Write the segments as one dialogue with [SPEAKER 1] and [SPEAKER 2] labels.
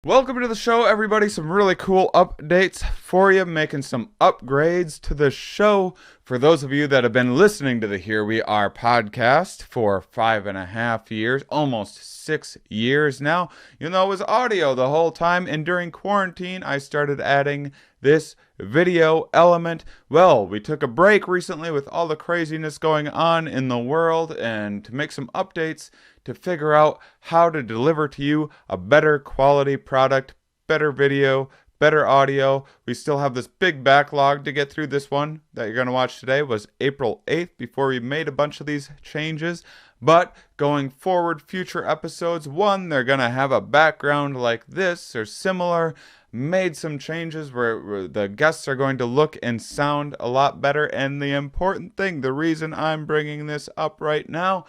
[SPEAKER 1] Welcome to the show, everybody. Some really cool updates for you, making some upgrades to the show. For those of you that have been listening to the Here We Are podcast for 5.5 years, almost 6 years now, you know it was audio the whole time, and during quarantine, I started adding this video element. Well, we took a break recently with all the craziness going on in the world, and to make some updates to figure out how to deliver to you a better quality product, better video, better audio. We still have this big backlog to get through. This one that you're going to watch today was April 8th before we made a bunch of these changes. But going forward, future episodes, they're going to have a background like this or similar. Made some changes where the guests are going to look and sound a lot better. And the important thing, the reason I'm bringing this up right now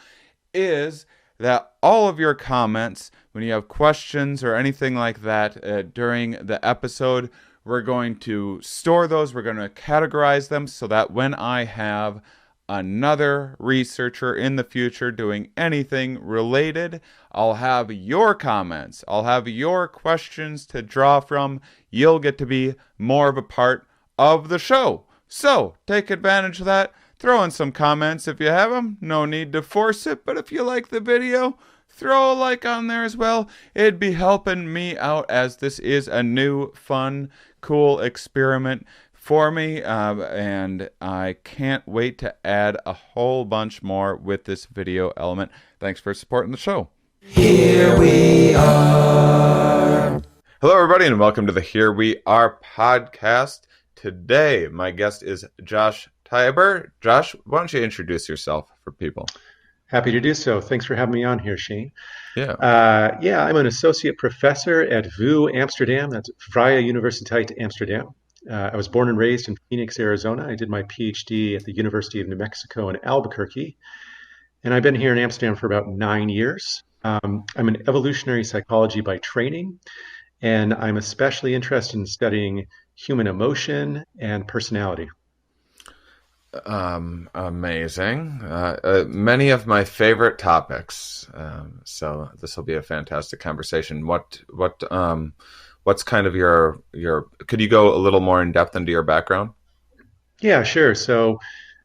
[SPEAKER 1] is that all of your comments, when you have questions or anything like that during the episode, we're going to store those. We're going to categorize them so that when I have another researcher in the future doing anything related, I'll have your comments. I'll have your questions to draw from. You'll get to be more of a part of the show. So take advantage of that. Throw in some comments if you have them. No need to force it, but if you like the video, throw a like on there as well. It'd be helping me out as this is a new, fun, cool experiment for me, and I can't wait to add a whole bunch more with this video element. Thanks for supporting the show. Here we are. Hello, everybody, and welcome to the Here We Are podcast. Today, my guest is Josh Tybur. Josh, why don't you introduce yourself for people?
[SPEAKER 2] Happy to do so. Thanks for having me on here, Shane.
[SPEAKER 1] Yeah.
[SPEAKER 2] I'm an associate professor at VU Amsterdam. That's Vrije Universiteit Amsterdam. I was born and raised in Phoenix, Arizona. I did my PhD at the University of New Mexico in Albuquerque. And I've been here in Amsterdam for about 9 years. I'm an evolutionary psychology by training, and I'm especially interested in studying human emotion and personality.
[SPEAKER 1] Amazing. Many of my favorite topics. So this will be a fantastic conversation. What's kind of your, could you go a little more in depth into your background?
[SPEAKER 2] Yeah, sure. So,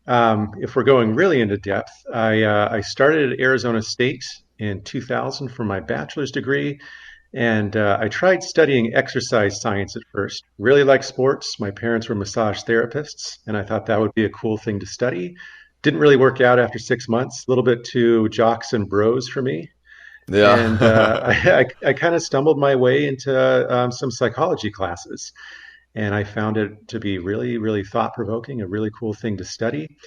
[SPEAKER 2] if we're going really into depth, I started at Arizona State in 2000 for my bachelor's degree. And I tried studying exercise science at first. Really liked sports. My parents were massage therapists, and I thought that would be a cool thing to study. Didn't really work out after 6 months. A little bit too jocks and bros for me.
[SPEAKER 1] Yeah.
[SPEAKER 2] And I kind of stumbled my way into some psychology classes. And I found it to be really, really thought-provoking, a really cool thing to study.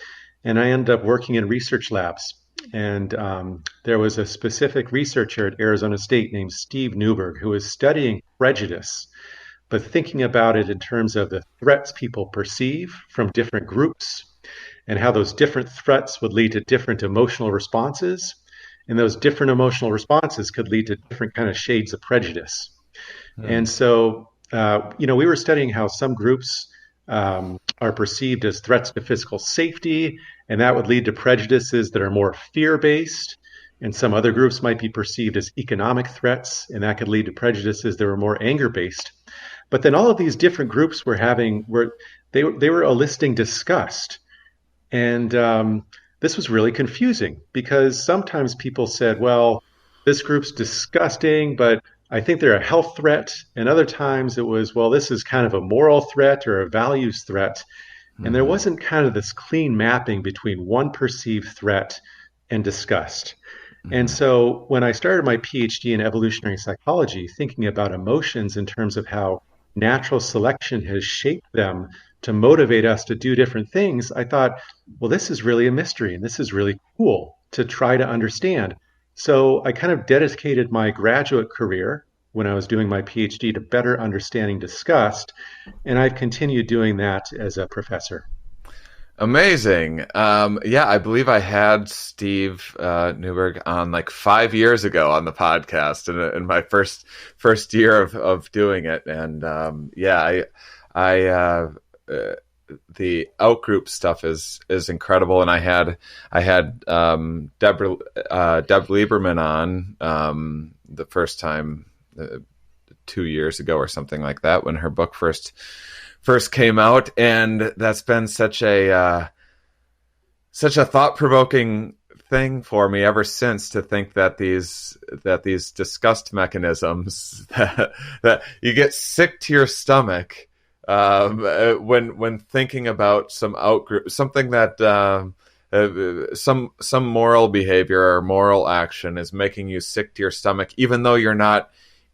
[SPEAKER 2] And I ended up working in research labs. And there was a specific researcher at Arizona State named Steve Newberg who was studying prejudice, but thinking about it in terms of the threats people perceive from different groups and how those different threats would lead to different emotional responses. And those different emotional responses could lead to different kind of shades of prejudice. And so, we were studying how some groups are perceived as threats to physical safety, and that would lead to prejudices that are more fear-based. And some other groups might be perceived as economic threats, and that could lead to prejudices that were more anger-based. But then all of these different groups were eliciting disgust. And this was really confusing because sometimes people said, well, this group's disgusting, but I think they're a health threat. And other times it was, well, this is kind of a moral threat or a values threat. And there wasn't kind of this clean mapping between one perceived threat and disgust. And so when I started my PhD in evolutionary psychology, thinking about emotions in terms of how natural selection has shaped them to motivate us to do different things, I thought, well, this is really a mystery and this is really cool to try to understand. So I kind of dedicated my graduate career when I was doing my PhD to better understanding disgust, and I've continued doing that as a professor.
[SPEAKER 1] Amazing. I believe I had Steve Newberg on like 5 years ago on the podcast in my first year of doing it. And the out-group stuff is incredible. And I had 𝕊𝕙𝕒𝕟𝕚 on the first time 2 years ago or something like that when her book first came out, and that's been such a thought-provoking thing for me ever since, to think that these disgust mechanisms that you get sick to your stomach when thinking about something that some moral behavior or moral action is making you sick to your stomach, even though you're not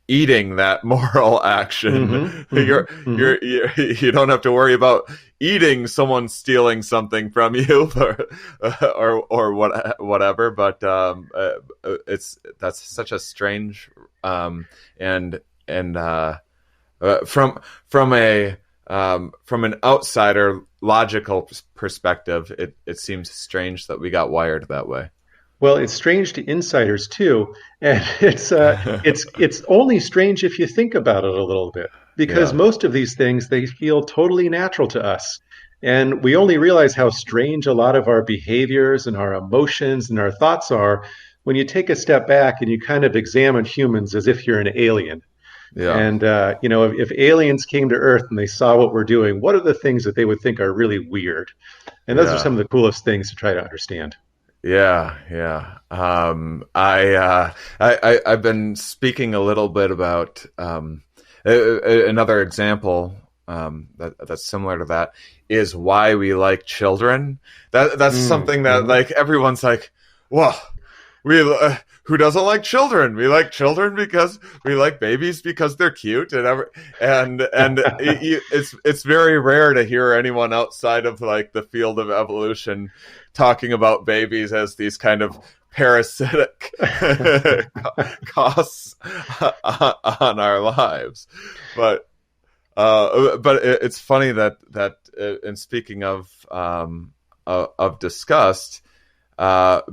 [SPEAKER 1] eating that moral action. You don't have to worry about eating someone stealing something from you or whatever. But that's such a strange and from an outsider logical perspective, it seems strange that we got wired that way.
[SPEAKER 2] Well, it's strange to insiders too, and it's only strange if you think about it a little bit, because most of these things, they feel totally natural to us, and we only realize how strange a lot of our behaviors and our emotions and our thoughts are when you take a step back and you kind of examine humans as if you're an alien. Yeah. And if aliens came to Earth and they saw what we're doing, what are the things that they would think are really weird? And those are some of the coolest things to try to understand.
[SPEAKER 1] Yeah. I've been speaking a little bit about another example that's similar to that is why we like children. That's something that like everyone's like, well, who doesn't like children? We like children because we like babies because they're cute and it's very rare to hear anyone outside of like the field of evolution talking about babies as these kind of parasitic costs on our lives. But it's funny that in speaking of disgust,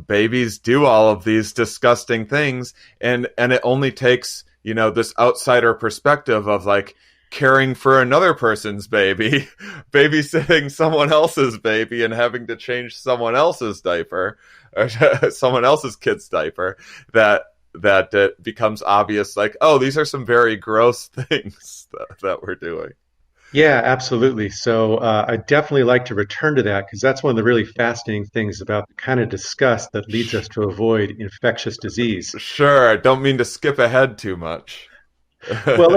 [SPEAKER 1] babies do all of these disgusting things, and it only takes this outsider perspective of like caring for another person's baby, babysitting someone else's baby, and having to change someone else's diaper or someone else's kid's diaper, that it becomes obvious, like, oh, these are some very gross things that we're doing.
[SPEAKER 2] Yeah, absolutely. So I definitely like to return to that, because that's one of the really fascinating things about the kind of disgust that leads us to avoid infectious disease.
[SPEAKER 1] Sure, I don't mean to skip ahead too much.
[SPEAKER 2] Well,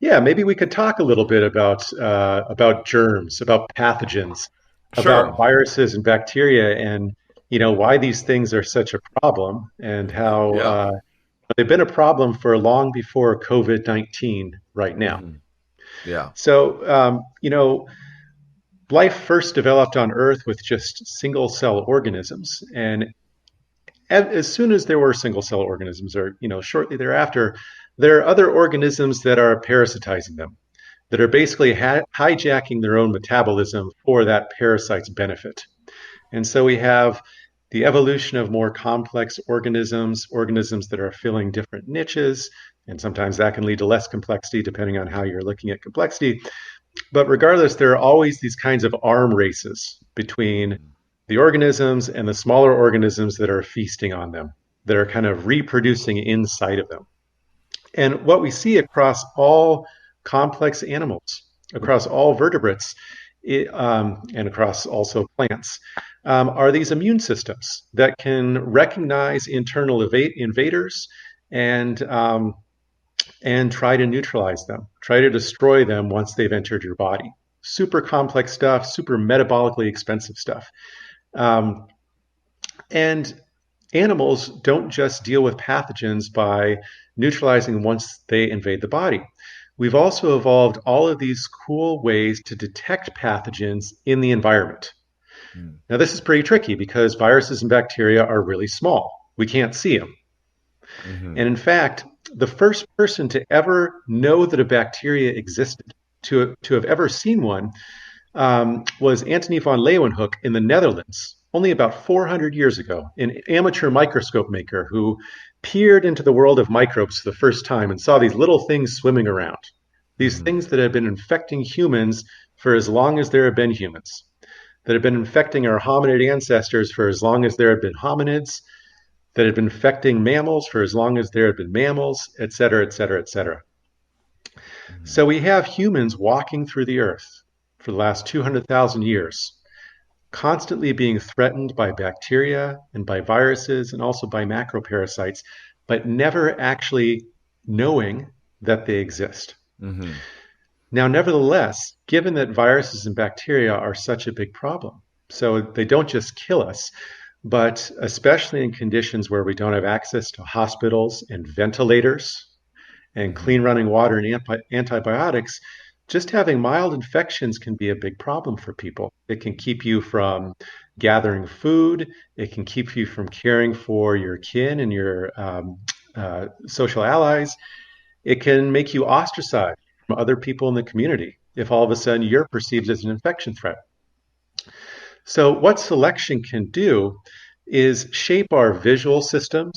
[SPEAKER 2] maybe we could talk a little bit about germs, about pathogens, about viruses and bacteria, and why these things are such a problem, and how they've been a problem for long before COVID-19 right now.
[SPEAKER 1] Yeah.
[SPEAKER 2] So, life first developed on Earth with just single-cell organisms, and as soon as there were single-cell organisms, or shortly thereafter, there are other organisms that are parasitizing them, that are basically hijacking their own metabolism for that parasite's benefit. And so we have the evolution of more complex organisms that are filling different niches, and sometimes that can lead to less complexity depending on how you're looking at complexity. But regardless, there are always these kinds of arm races between the organisms and the smaller organisms that are feasting on them, that are kind of reproducing inside of them. And what we see across all complex animals, across all vertebrates, and across also plants, are these immune systems that can recognize internal invaders and try to neutralize them, try to destroy them once they've entered your body. Super complex stuff, super metabolically expensive stuff. And animals don't just deal with pathogens by neutralizing once they invade the body. We've also evolved all of these cool ways to detect pathogens in the environment. Now, this is pretty tricky because viruses and bacteria are really small. We can't see them. And in fact, the first person to ever know that a bacteria existed, to have ever seen one, was Antony van Leeuwenhoek in the Netherlands, only about 400 years ago, an amateur microscope maker who peered into the world of microbes for the first time and saw these little things swimming around, these things that had been infecting humans for as long as there have been humans, that have been infecting our hominid ancestors for as long as there have been hominids, that had been infecting mammals for as long as there had been mammals, et cetera, et cetera, et cetera. So we have humans walking through the earth for the last 200,000 years, constantly being threatened by bacteria and by viruses and also by macroparasites, but never actually knowing that they exist.
[SPEAKER 1] Mm-hmm.
[SPEAKER 2] Now, nevertheless, given that viruses and bacteria are such a big problem, so they don't just kill us, but especially in conditions where we don't have access to hospitals and ventilators and clean running water and antibiotics, just having mild infections can be a big problem for people. It can keep you from gathering food. It can keep you from caring for your kin and your social allies. It can make you ostracized from other people in the community if all of a sudden you're perceived as an infection threat. So what selection can do is shape our visual systems,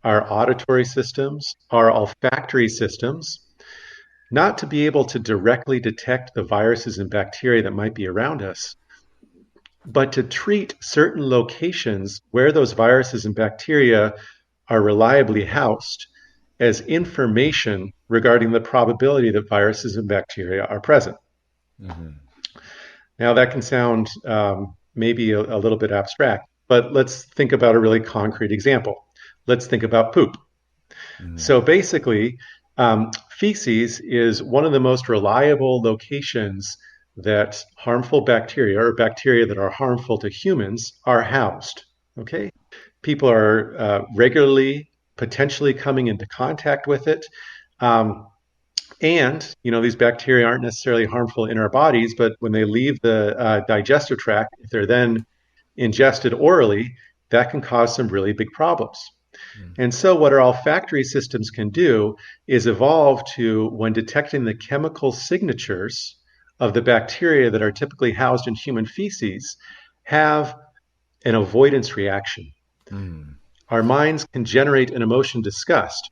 [SPEAKER 2] our auditory systems, our olfactory systems, not to be able to directly detect the viruses and bacteria that might be around us, but to treat certain locations where those viruses and bacteria are reliably housed as information regarding the probability that viruses and bacteria are present. Mm-hmm. Now, that can sound maybe a little bit abstract, but let's think about a really concrete example. Let's think about poop. Mm-hmm. So basically, feces is one of the most reliable locations that harmful bacteria or bacteria that are harmful to humans are housed. Okay? People are regularly potentially coming into contact with it. And, these bacteria aren't necessarily harmful in our bodies, but when they leave the digestive tract, if they're then ingested orally, that can cause some really big problems. And so what our olfactory systems can do is evolve to, when detecting the chemical signatures of the bacteria that are typically housed in human feces, have an avoidance reaction. Our minds can generate an emotion, disgust.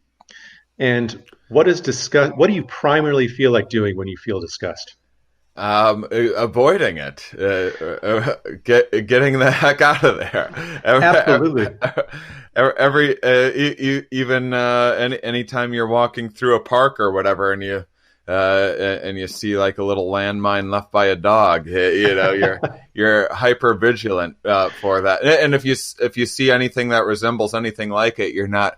[SPEAKER 2] And what is disgust? What do you primarily feel like doing when you feel disgust?
[SPEAKER 1] Avoiding it, getting the heck out of there.
[SPEAKER 2] Absolutely.
[SPEAKER 1] Anytime you're walking through a park or whatever, and you see like a little landmine left by a dog, you're hyper vigilant for that. And if you see anything that resembles anything like it, you're not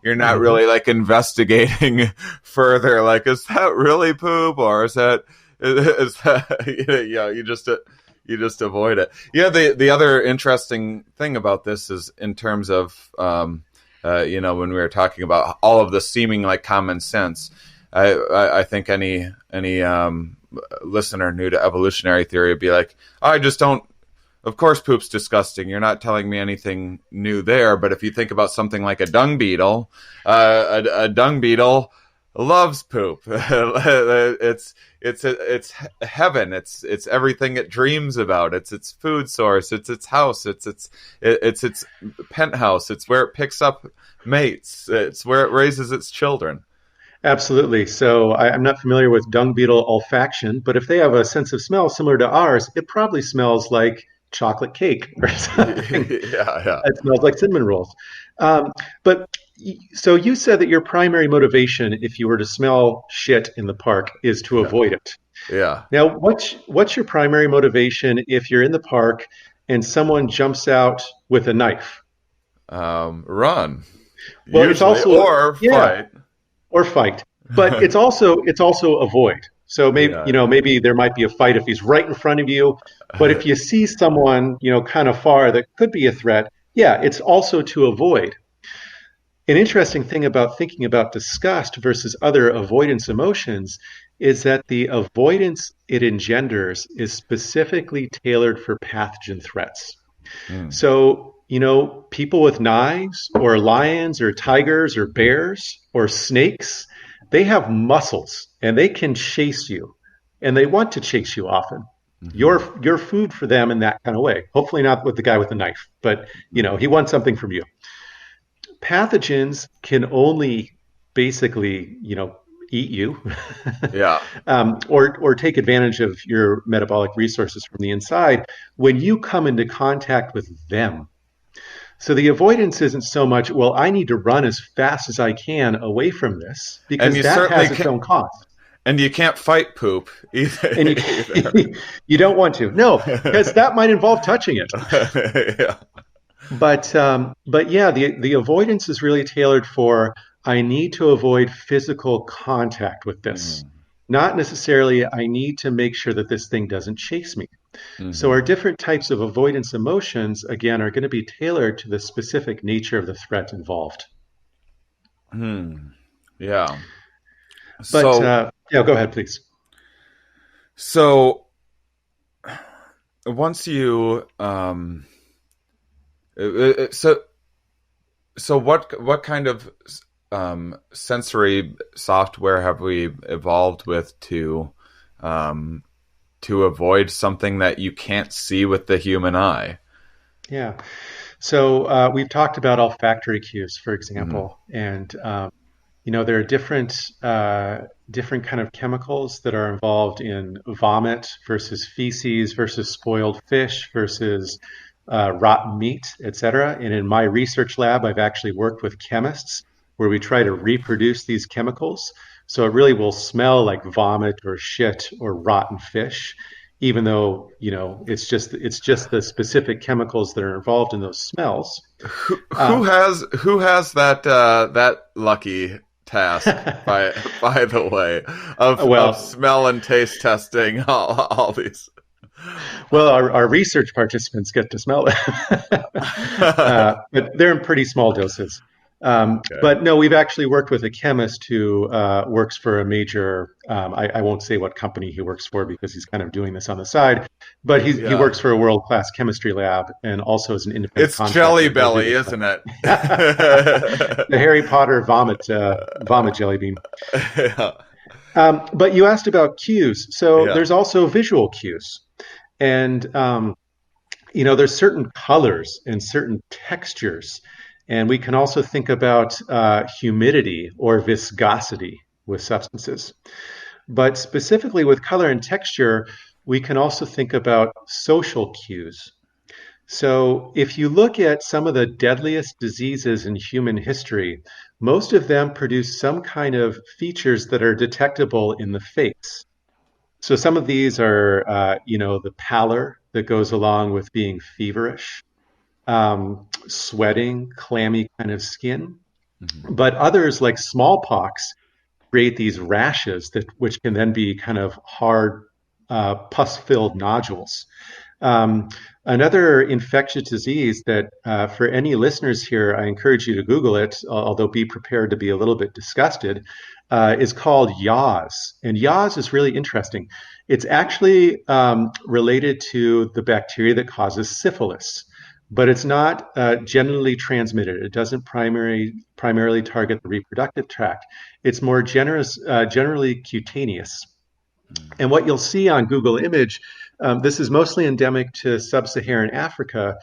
[SPEAKER 1] really like investigating further. Like, is that really poop, or is that you just avoid it. The other interesting thing about this is in terms of when we were talking about all of the seeming like common sense, I think any listener new to evolutionary theory would be like, I just don't. Of course, poop's disgusting. You're not telling me anything new there. But if you think about something like a dung beetle, a dung beetle loves poop. It's heaven. It's everything it dreams about. It's its food source. It's its house. It's its penthouse. It's where it picks up mates. It's where it raises its children.
[SPEAKER 2] Absolutely. So I'm not familiar with dung beetle olfaction, but if they have a sense of smell similar to ours, it probably smells like chocolate cake or something. Yeah. It smells like cinnamon rolls. So you said that your primary motivation, if you were to smell shit in the park, is to avoid it.
[SPEAKER 1] Yeah.
[SPEAKER 2] Now, what's your primary motivation if you're in the park and someone jumps out with a knife?
[SPEAKER 1] Run.
[SPEAKER 2] Well,
[SPEAKER 1] usually,
[SPEAKER 2] it's also
[SPEAKER 1] fight.
[SPEAKER 2] Or fight, but it's also avoid. So maybe there might be a fight if he's right in front of you, but if you see someone kind of far that could be a threat, it's also to avoid. An interesting thing about thinking about disgust versus other avoidance emotions is that the avoidance it engenders is specifically tailored for pathogen threats. So, people with knives or lions or tigers or bears or snakes, they have muscles and they can chase you, and they want to chase you often. You're food for them in that kind of way. Hopefully not with the guy with the knife, but he wants something from you. Pathogens can only basically, eat you, or take advantage of your metabolic resources from the inside when you come into contact with them. So the avoidance isn't so much, well, I need to run as fast as I can away from this,
[SPEAKER 1] And
[SPEAKER 2] because
[SPEAKER 1] you
[SPEAKER 2] that
[SPEAKER 1] certainly
[SPEAKER 2] has its
[SPEAKER 1] can't,
[SPEAKER 2] own cost.
[SPEAKER 1] and you can't fight poop either.
[SPEAKER 2] And you don't want to. No, because that might involve touching it.
[SPEAKER 1] Yeah.
[SPEAKER 2] But yeah, the avoidance is really tailored for, I need to avoid physical contact with this. Not necessarily I need to make sure that this thing doesn't chase me. So our different types of avoidance emotions, again, are going to be tailored to the specific nature of the threat involved.
[SPEAKER 1] Yeah.
[SPEAKER 2] But
[SPEAKER 1] So,
[SPEAKER 2] yeah, go ahead, please.
[SPEAKER 1] so once you so what kind of sensory software have we evolved with to avoid something that you can't see with the human eye?
[SPEAKER 2] Yeah. So we've talked about olfactory cues, for example, and there are different kind of chemicals that are involved in vomit versus feces versus spoiled fish versus rotten meat, etc. And in my research lab, I've actually worked with chemists where we try to reproduce these chemicals. So it really will smell like vomit or shit or rotten fish, even though, it's just the specific chemicals that are involved in those smells.
[SPEAKER 1] Who has that lucky task, by the way, of smell and taste testing all these?
[SPEAKER 2] Well, our research participants get to smell it, but they're in pretty small doses. Okay. But no, we've actually worked with a chemist who works for a major, I won't say what company he works for because he's kind of doing this on the side, but he works for a world-class chemistry lab and also is an independent contractor.
[SPEAKER 1] It's Jelly Belly, isn't it?
[SPEAKER 2] The Harry Potter vomit jelly bean. Yeah. But you asked about cues. So there's also visual cues. And, there's certain colors and certain textures. And we can also think about humidity or viscosity with substances. But specifically with color and texture, we can also think about social cues. So if you look at some of the deadliest diseases in human history, most of them produce some kind of features that are detectable in the face. So some of these are, the pallor that goes along with being feverish, sweating, clammy kind of skin. But others, like smallpox, create these rashes which can then be kind of hard, pus-filled nodules. Another infectious disease that, for any listeners here, I encourage you to Google it, although be prepared to be a little bit disgusted, is called 𝐻𝐸𝐹. And 𝐻𝐸𝐹 is really interesting. It's actually related to the bacteria that causes syphilis, but it's not generally transmitted. It doesn't primarily target the reproductive tract. It's more generally cutaneous. And what you'll see on Google Image, this is mostly endemic to sub-Saharan Africa,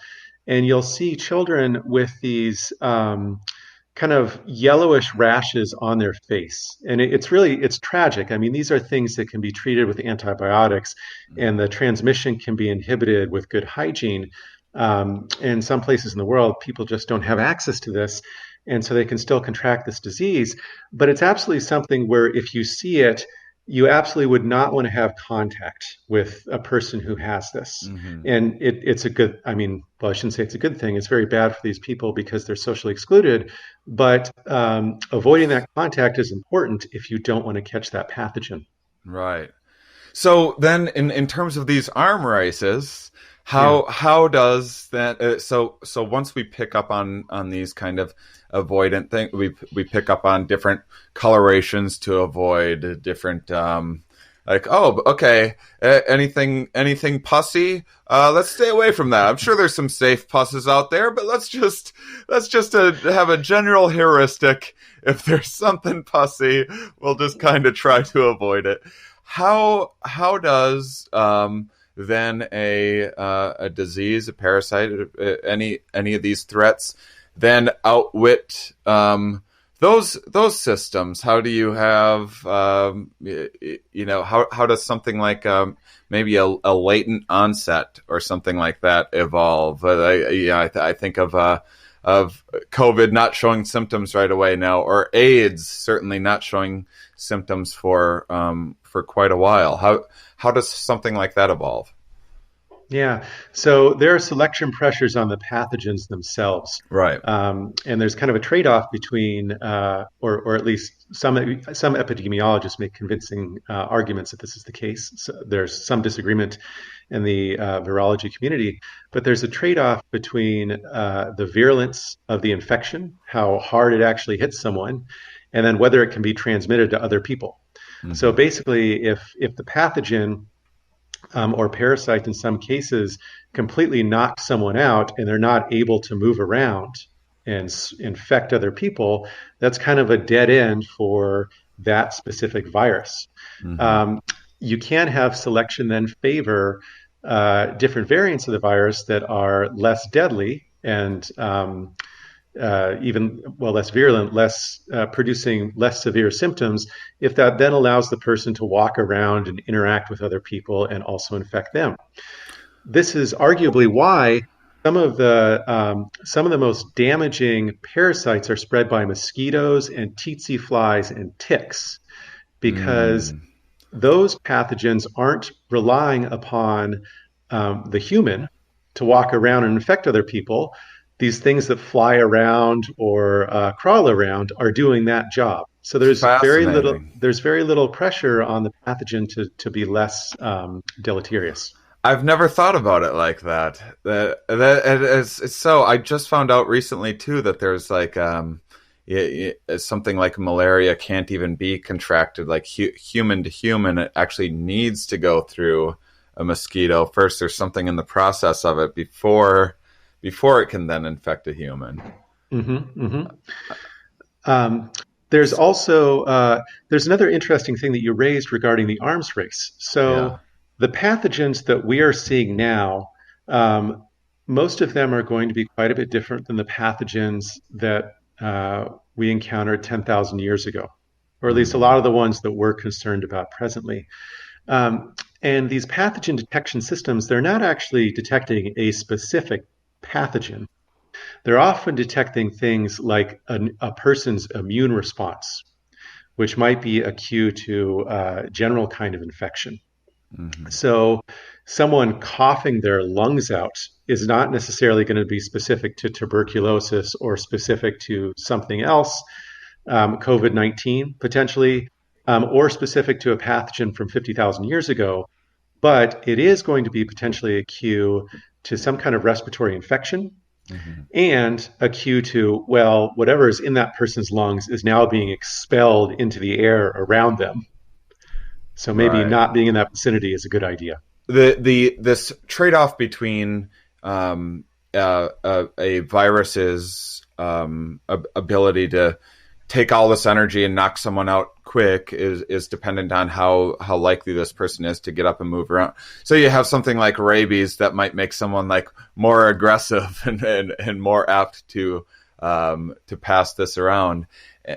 [SPEAKER 2] and you'll see children with these kind of yellowish rashes on their face. And it's tragic. I mean, these are things that can be treated with antibiotics, and the transmission can be inhibited with good hygiene. In some places in the world, people just don't have access to this, and so they can still contract this disease. But it's absolutely something where if you see it, you absolutely would not want to have contact with a person who has this. And it's a good, I shouldn't say it's a good thing. It's very bad for these people because they're socially excluded. But avoiding that contact is important if you don't want to catch that pathogen.
[SPEAKER 1] Right. So then in terms of these arm races, how does that, so once we pick up on these kind of avoidant thing, we pick up on different colorations to avoid different, anything pussy, let's stay away from that. I'm sure there's some safe pusses out there, but let's just have a general heuristic. If there's something pussy, we'll just kind of try to avoid it. How does then a disease, a parasite, any of these threats then outwit those systems? How do you have how does something like maybe a latent onset or something like that evolve? I think of COVID not showing symptoms right away now, or AIDS certainly not showing symptoms for quite a while. How does something like that evolve?
[SPEAKER 2] Yeah, so there are selection pressures on the pathogens themselves,
[SPEAKER 1] Right.
[SPEAKER 2] and there's kind of a trade-off between, or at least some epidemiologists make convincing arguments that this is the case. So there's some disagreement in the virology community, but there's a trade-off between the virulence of the infection, how hard it actually hits someone, and then whether it can be transmitted to other people. Mm-hmm. So basically, if the pathogen or parasite in some cases completely knock someone out and they're not able to move around and infect other people, that's kind of a dead end for that specific virus. Mm-hmm. You can have selection then favor different variants of the virus that are less deadly and less virulent, less producing less severe symptoms, if that then allows the person to walk around and interact with other people and also infect them. This is arguably why some of the most damaging parasites are spread by mosquitoes and tsetse flies and ticks, because those pathogens aren't relying upon the human to walk around and infect other people. These things that fly around or crawl around are doing that job. So there's very little pressure on the pathogen to be less deleterious.
[SPEAKER 1] I've never thought about it like that. It's so. I just found out recently too that there's like something like malaria can't even be contracted like human to human. It actually needs to go through a mosquito first. There's something in the process of it before it can then infect a human.
[SPEAKER 2] Mm-hmm, mm-hmm. There's also there's another interesting thing that you raised regarding the arms race. So the pathogens that we are seeing now, most of them are going to be quite a bit different than the pathogens that we encountered 10,000 years ago, or at least a lot of the ones that we're concerned about presently. And these pathogen detection systems, they're not actually detecting a specific pathogen. They're often detecting things like a person's immune response, which might be a cue to a general kind of infection. Mm-hmm. So someone coughing their lungs out is not necessarily going to be specific to tuberculosis or specific to something else, COVID-19 potentially, or specific to a pathogen from 50,000 years ago, but it is going to be potentially a cue to some kind of respiratory infection, mm-hmm. and a cue to, well, whatever is in that person's lungs is now being expelled into the air around them. So maybe not being in that vicinity is a good idea.
[SPEAKER 1] This trade-off between a virus's ability to take all this energy and knock someone out quick is dependent on how likely this person is to get up and move around. So you have something like rabies that might make someone like more aggressive and more apt to pass this around.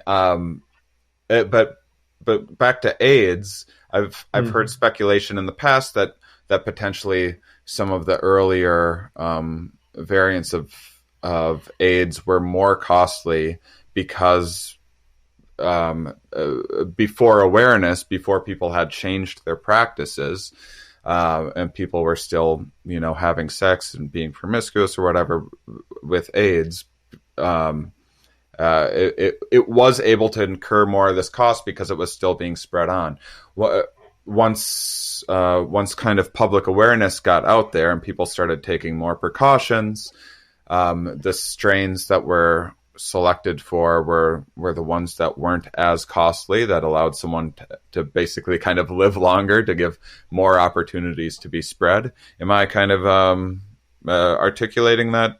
[SPEAKER 1] But back to AIDS, I've heard speculation in the past that potentially some of the earlier variants of AIDS were more costly because before awareness, before people had changed their practices, and people were still, having sex and being promiscuous or whatever with AIDS, it was able to incur more of this cost because it was still being spread on. Once kind of public awareness got out there and people started taking more precautions, the strains that were selected for were the ones that weren't as costly, that allowed someone to basically kind of live longer, to give more opportunities to be spread. Am I kind of articulating that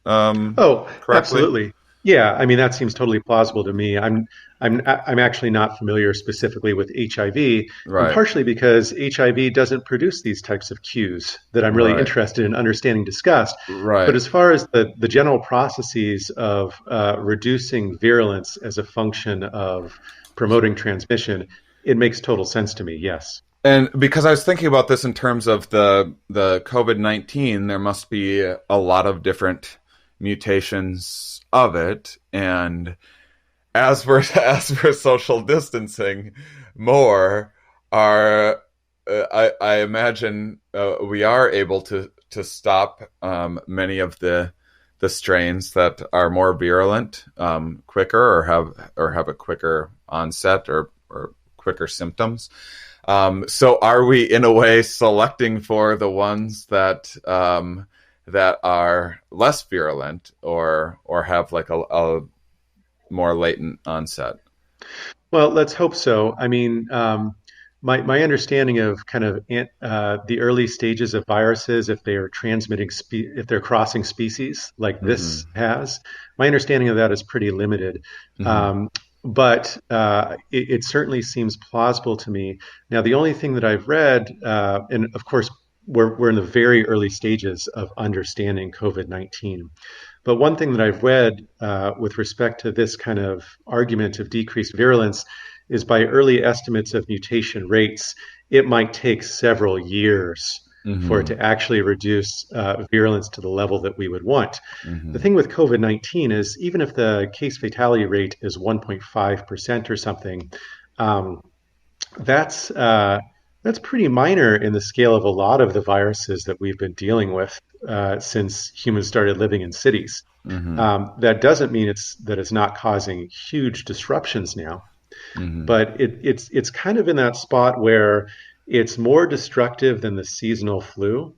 [SPEAKER 1] correctly?
[SPEAKER 2] Absolutely. Yeah, I mean, that seems totally plausible to me. I'm actually not familiar specifically with HIV, and partially because HIV doesn't produce these types of cues that I'm really interested in understanding disgust.
[SPEAKER 1] Right.
[SPEAKER 2] But as far as the general processes of reducing virulence as a function of promoting transmission, it makes total sense to me, yes.
[SPEAKER 1] And because I was thinking about this in terms of the COVID-19, there must be a lot of different mutations of it. And as we're social distancing more, I imagine we are able to stop many of the strains that are more virulent quicker, or have a quicker onset, or quicker symptoms. So are we in a way selecting for the ones that are less virulent, or have like a more latent onset?
[SPEAKER 2] Well, let's hope so. I mean, my understanding of kind of the early stages of viruses, if they are if they're crossing species like this has, my understanding of that is pretty limited. But it certainly seems plausible to me. Now, the only thing that I've read, and of course, we're in the very early stages of understanding COVID-19. But one thing that I've read with respect to this kind of argument of decreased virulence is, by early estimates of mutation rates, it might take several years for it to actually reduce virulence to the level that we would want. The thing with COVID-19 is, even if the case fatality rate is 1.5% or something, that's pretty minor in the scale of a lot of the viruses that we've been dealing with since humans started living in cities. That doesn't mean that it's not causing huge disruptions now, but it's kind of in that spot where it's more destructive than the seasonal flu,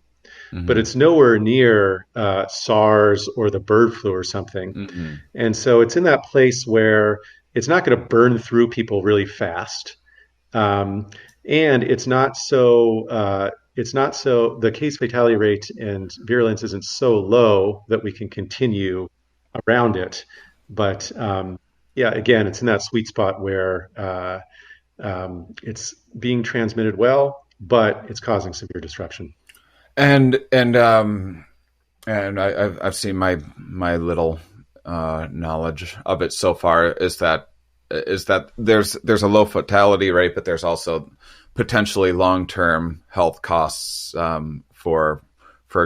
[SPEAKER 2] but it's nowhere near SARS or the bird flu or something. And so it's in that place where it's not going to burn through people really fast. And it's not so the case fatality rate and virulence isn't so low that we can continue around it. But yeah, again, it's in that sweet spot where it's being transmitted well, but it's causing severe disruption.
[SPEAKER 1] And I've seen my little knowledge of it so far is that there's a low fatality rate, but there's also potentially long-term health costs for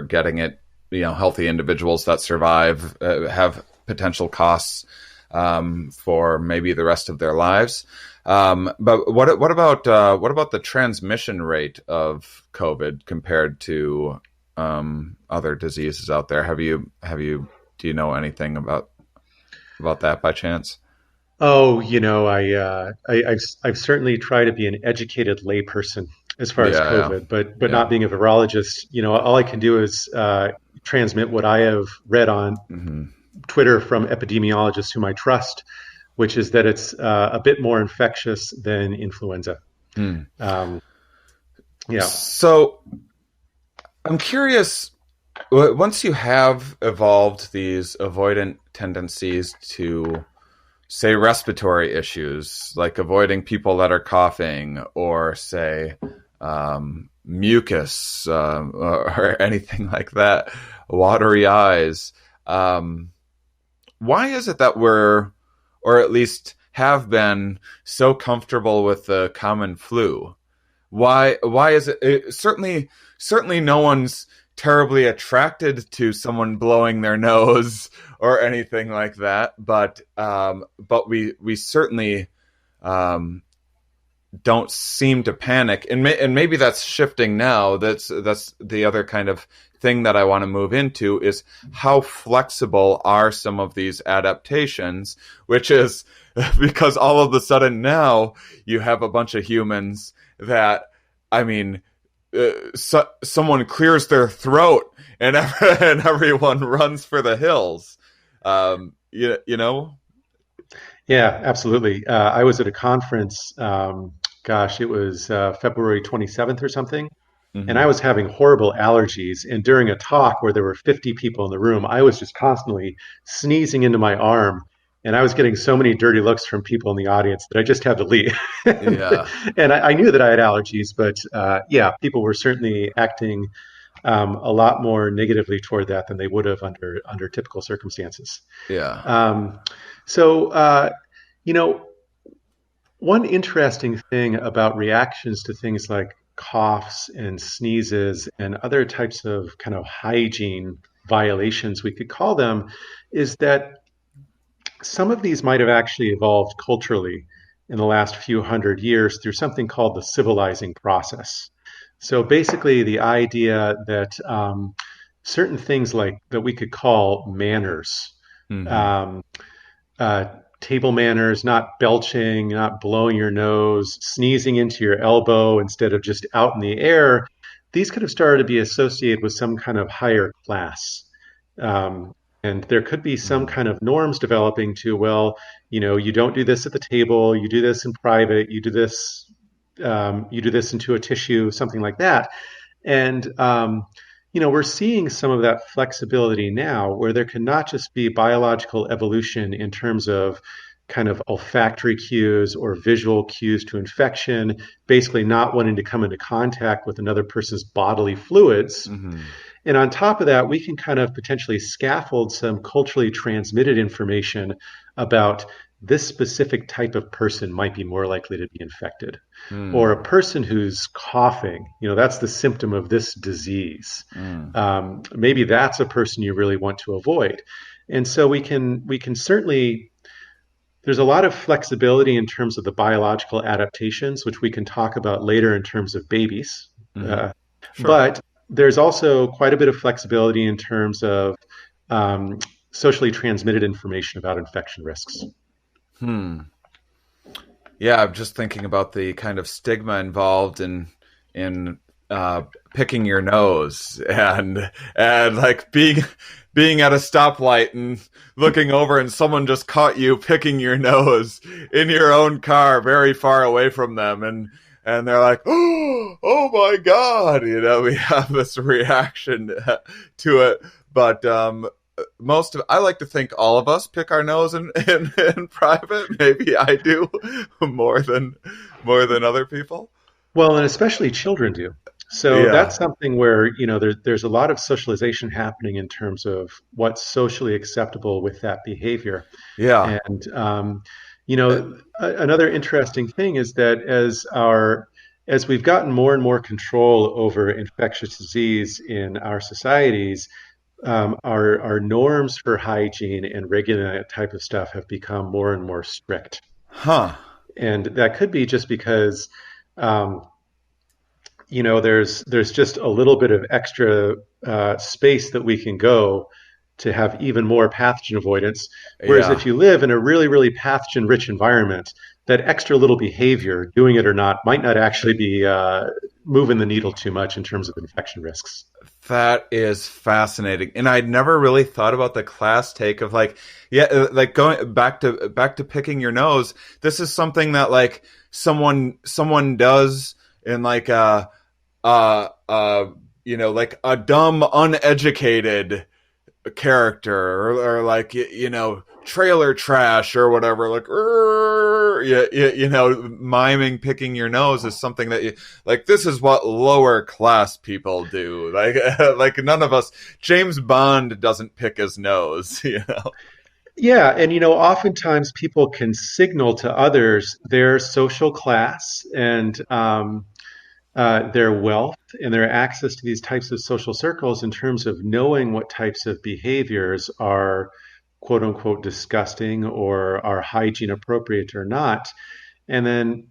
[SPEAKER 1] getting it. Healthy individuals that survive have potential costs for maybe the rest of their lives. But what about the transmission rate of COVID compared to other diseases out there? Do you know anything about that by chance?
[SPEAKER 2] Oh, I've certainly tried to be an educated layperson as far as COVID, but not being a virologist. All I can do is transmit what I have read on Twitter from epidemiologists whom I trust, which is that it's a bit more infectious than influenza.
[SPEAKER 1] So I'm curious, once you have evolved these avoidant tendencies to, say, respiratory issues, like avoiding people that are coughing, or say mucus or anything like that, watery eyes, why is it that we're, or at least have been, so comfortable with the common flu? Why is it certainly no one's terribly attracted to someone blowing their nose or anything like that, but we certainly don't seem to panic, and maybe that's shifting now. That's the other kind of thing that I want to move into, is how flexible are some of these adaptations, which is because all of a sudden now you have a bunch of humans that, I mean, someone clears their throat and everyone runs for the hills. You know?
[SPEAKER 2] Yeah, absolutely. I was at a conference, it was February 27th or something. And I was having horrible allergies. And during a talk where there were 50 people in the room, I was just constantly sneezing into my arm. And I was getting so many dirty looks from people in the audience that I just had to leave.
[SPEAKER 1] Yeah.
[SPEAKER 2] And I knew that I had allergies, but people were certainly acting a lot more negatively toward that than they would have under typical circumstances.
[SPEAKER 1] Yeah.
[SPEAKER 2] One interesting thing about reactions to things like coughs and sneezes and other types of kind of hygiene violations, we could call them, is that some of these might have actually evolved culturally in the last few hundred years through something called the civilizing process. So basically, the idea that certain things like that we could call manners, um, uh, table manners, not belching, not blowing your nose, sneezing into your elbow instead of just out in the air, these could have started to be associated with some kind of higher class. Um, and there could be some kind of norms developing to, well, you don't do this at the table, you do this in private, you do this into a tissue, something like that. And we're seeing some of that flexibility now where there can not just be biological evolution in terms of kind of olfactory cues or visual cues to infection, basically not wanting to come into contact with another person's bodily fluids. And on top of that, we can kind of potentially scaffold some culturally transmitted information about this specific type of person might be more likely to be infected. Or a person who's coughing, that's the symptom of this disease. Maybe that's a person you really want to avoid. And so we can certainly, there's a lot of flexibility in terms of the biological adaptations, which we can talk about later in terms of babies. Sure. But there's also quite a bit of flexibility in terms of socially transmitted information about infection risks.
[SPEAKER 1] Yeah, I'm just thinking about the kind of stigma involved in picking your nose and like being at a stoplight and looking over and someone just caught you picking your nose in your own car very far away from them, and they're like, oh my God, we have this reaction to it. But I like to think all of us pick our nose in private. Maybe I do more than other people.
[SPEAKER 2] Well, and especially children do. So that's something where, there's a lot of socialization happening in terms of what's socially acceptable with that behavior.
[SPEAKER 1] Yeah.
[SPEAKER 2] And, another interesting thing is that as we've gotten more and more control over infectious disease in our societies, our norms for hygiene and regulating that type of stuff have become more and more strict. And that could be just because, there's just a little bit of extra space that we can go to have even more pathogen avoidance. Whereas if you live in a really, really pathogen-rich environment, that extra little behavior, doing it or not, might not actually be moving the needle too much in terms of infection risks.
[SPEAKER 1] That is fascinating, and I'd never really thought about the class take of like going back to picking your nose. This is something that like someone does in like like a dumb, uneducated character or like trailer trash or whatever, like miming picking your nose is something that you like. This is what lower class people do. Like none of us. James Bond doesn't pick his nose.
[SPEAKER 2] Yeah, and oftentimes people can signal to others their social class and their wealth and their access to these types of social circles in terms of knowing what types of behaviors are quote unquote disgusting or are hygiene appropriate or not. And then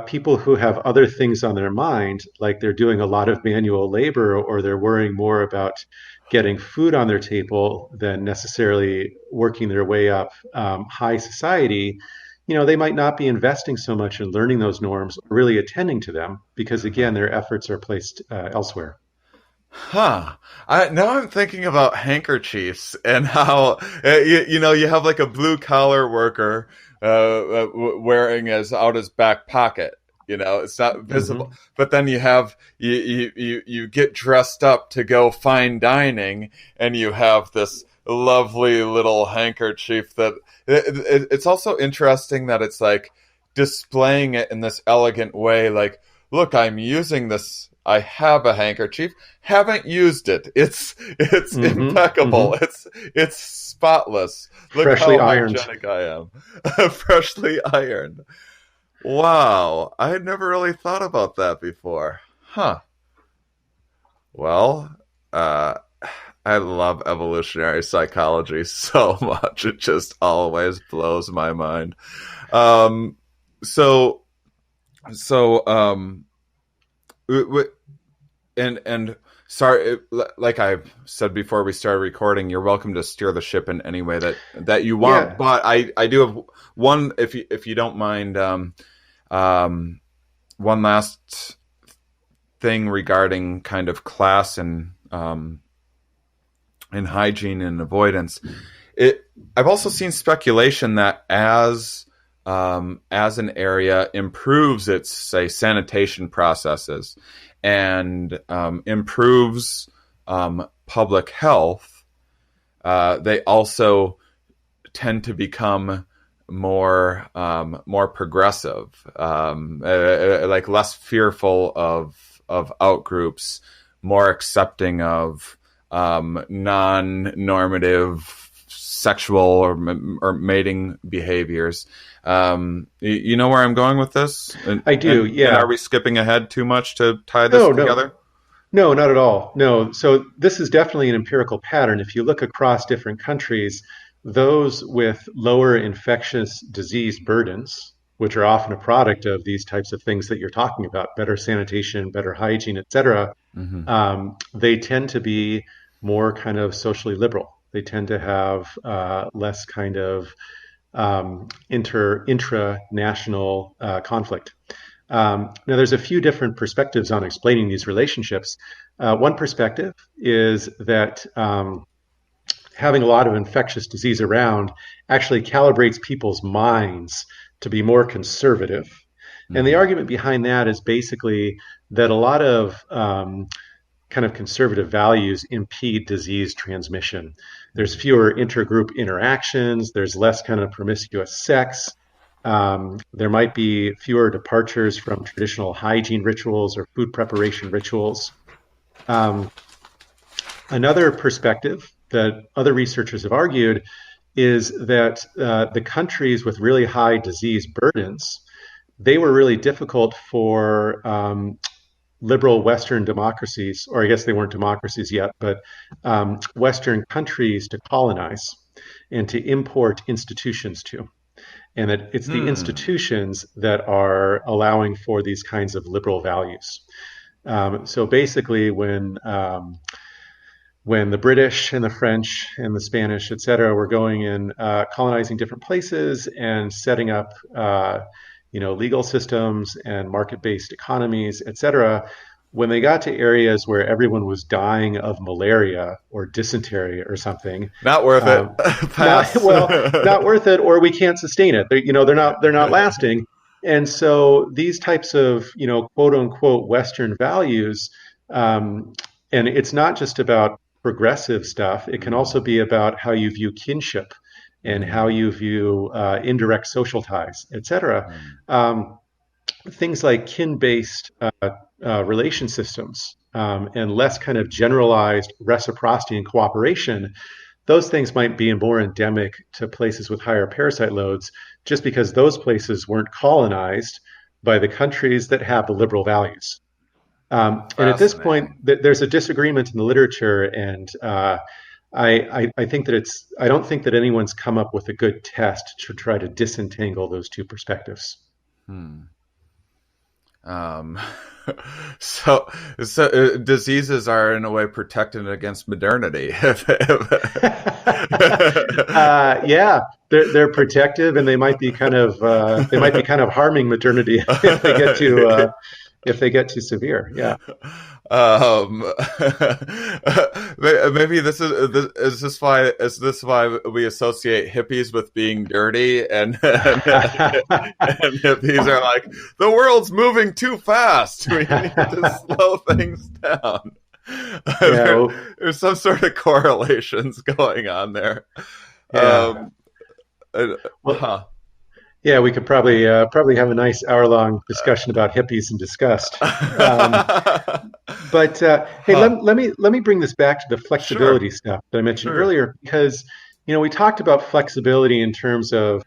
[SPEAKER 2] people who have other things on their mind, like they're doing a lot of manual labor or they're worrying more about getting food on their table than necessarily working their way up high society, they might not be investing so much in learning those norms, or really attending to them, because again, their efforts are placed elsewhere.
[SPEAKER 1] Now I'm thinking about handkerchiefs and how you have like a blue collar worker wearing out his back pocket. It's not visible, but then you have you get dressed up to go fine dining, and you have this lovely little handkerchief that it's also interesting that it's like displaying it in this elegant way. Like, look, I'm using this. I have a handkerchief. Haven't used it. It's impeccable. It's spotless. Look
[SPEAKER 2] freshly
[SPEAKER 1] how
[SPEAKER 2] ironed.
[SPEAKER 1] hygienic I am. Freshly ironed. Wow, I had never really thought about that before. Well, I love evolutionary psychology so much. It just always blows my mind. Um, so, and sorry, like I said before we started recording, you're welcome to steer the ship in any way that you want.
[SPEAKER 2] Yeah.
[SPEAKER 1] But I do have one, if you don't mind, one last thing regarding kind of class and hygiene and avoidance. I've also seen speculation that as an area improves its, say, sanitation processes and improves public health, they also tend to become more progressive, like less fearful of outgroups, more accepting of non-normative sexual or mating behaviors. You know where I'm going with this?
[SPEAKER 2] I do, yeah.
[SPEAKER 1] And are we skipping ahead too much to tie this together?
[SPEAKER 2] No, not at all. No. So this is definitely an empirical pattern. If you look across different countries, those with lower infectious disease burdens, which are often a product of these types of things that you're talking about, better sanitation, better hygiene, et cetera, they tend to be more kind of socially liberal. They tend to have less kind of intra-national conflict. Now, there's a few different perspectives on explaining these relationships. One perspective is that having a lot of infectious disease around actually calibrates people's minds to be more conservative. And the argument behind that is basically that a lot of kind of conservative values impede disease transmission. There's fewer intergroup interactions. There's less kind of promiscuous sex. There might be fewer departures from traditional hygiene rituals or food preparation rituals. Another perspective that other researchers have argued is that the countries with really high disease burdens, they were really difficult for liberal Western democracies, or I guess they weren't democracies yet, but Western countries to colonize and to import institutions to. And that it's the institutions that are allowing for these kinds of liberal values. So basically, when the British and the French and the Spanish, et cetera, were going and colonizing different places and setting up legal systems and market-based economies, et cetera, when they got to areas where everyone was dying of malaria or dysentery or something,
[SPEAKER 1] not worth it.
[SPEAKER 2] Not worth it, or we can't sustain it. They're not lasting. And so these types of quote unquote Western values, and it's not just about progressive stuff. It can also be about how you view kinship and how you view indirect social ties, et cetera. Things like kin-based relation systems and less kind of generalized reciprocity and cooperation, those things might be more endemic to places with higher parasite loads just because those places weren't colonized by the countries that have the liberal values. And at this point, there's a disagreement in the literature, and I think that I don't think that anyone's come up with a good test to try to disentangle those two perspectives.
[SPEAKER 1] So diseases are in a way protected against modernity.
[SPEAKER 2] Yeah, they're protective, and they might be kind of harming modernity if they get too severe. Yeah.
[SPEAKER 1] Maybe is this why we associate hippies with being dirty and hippies are like, the world's moving too fast, we need to slow things down.
[SPEAKER 2] Yeah,
[SPEAKER 1] there's some sort of correlations going on there.
[SPEAKER 2] Yeah. Yeah, we could probably have a nice hour-long discussion about hippies and disgust. But hey, let me bring this back to the flexibility stuff that I mentioned earlier, because we talked about flexibility in terms of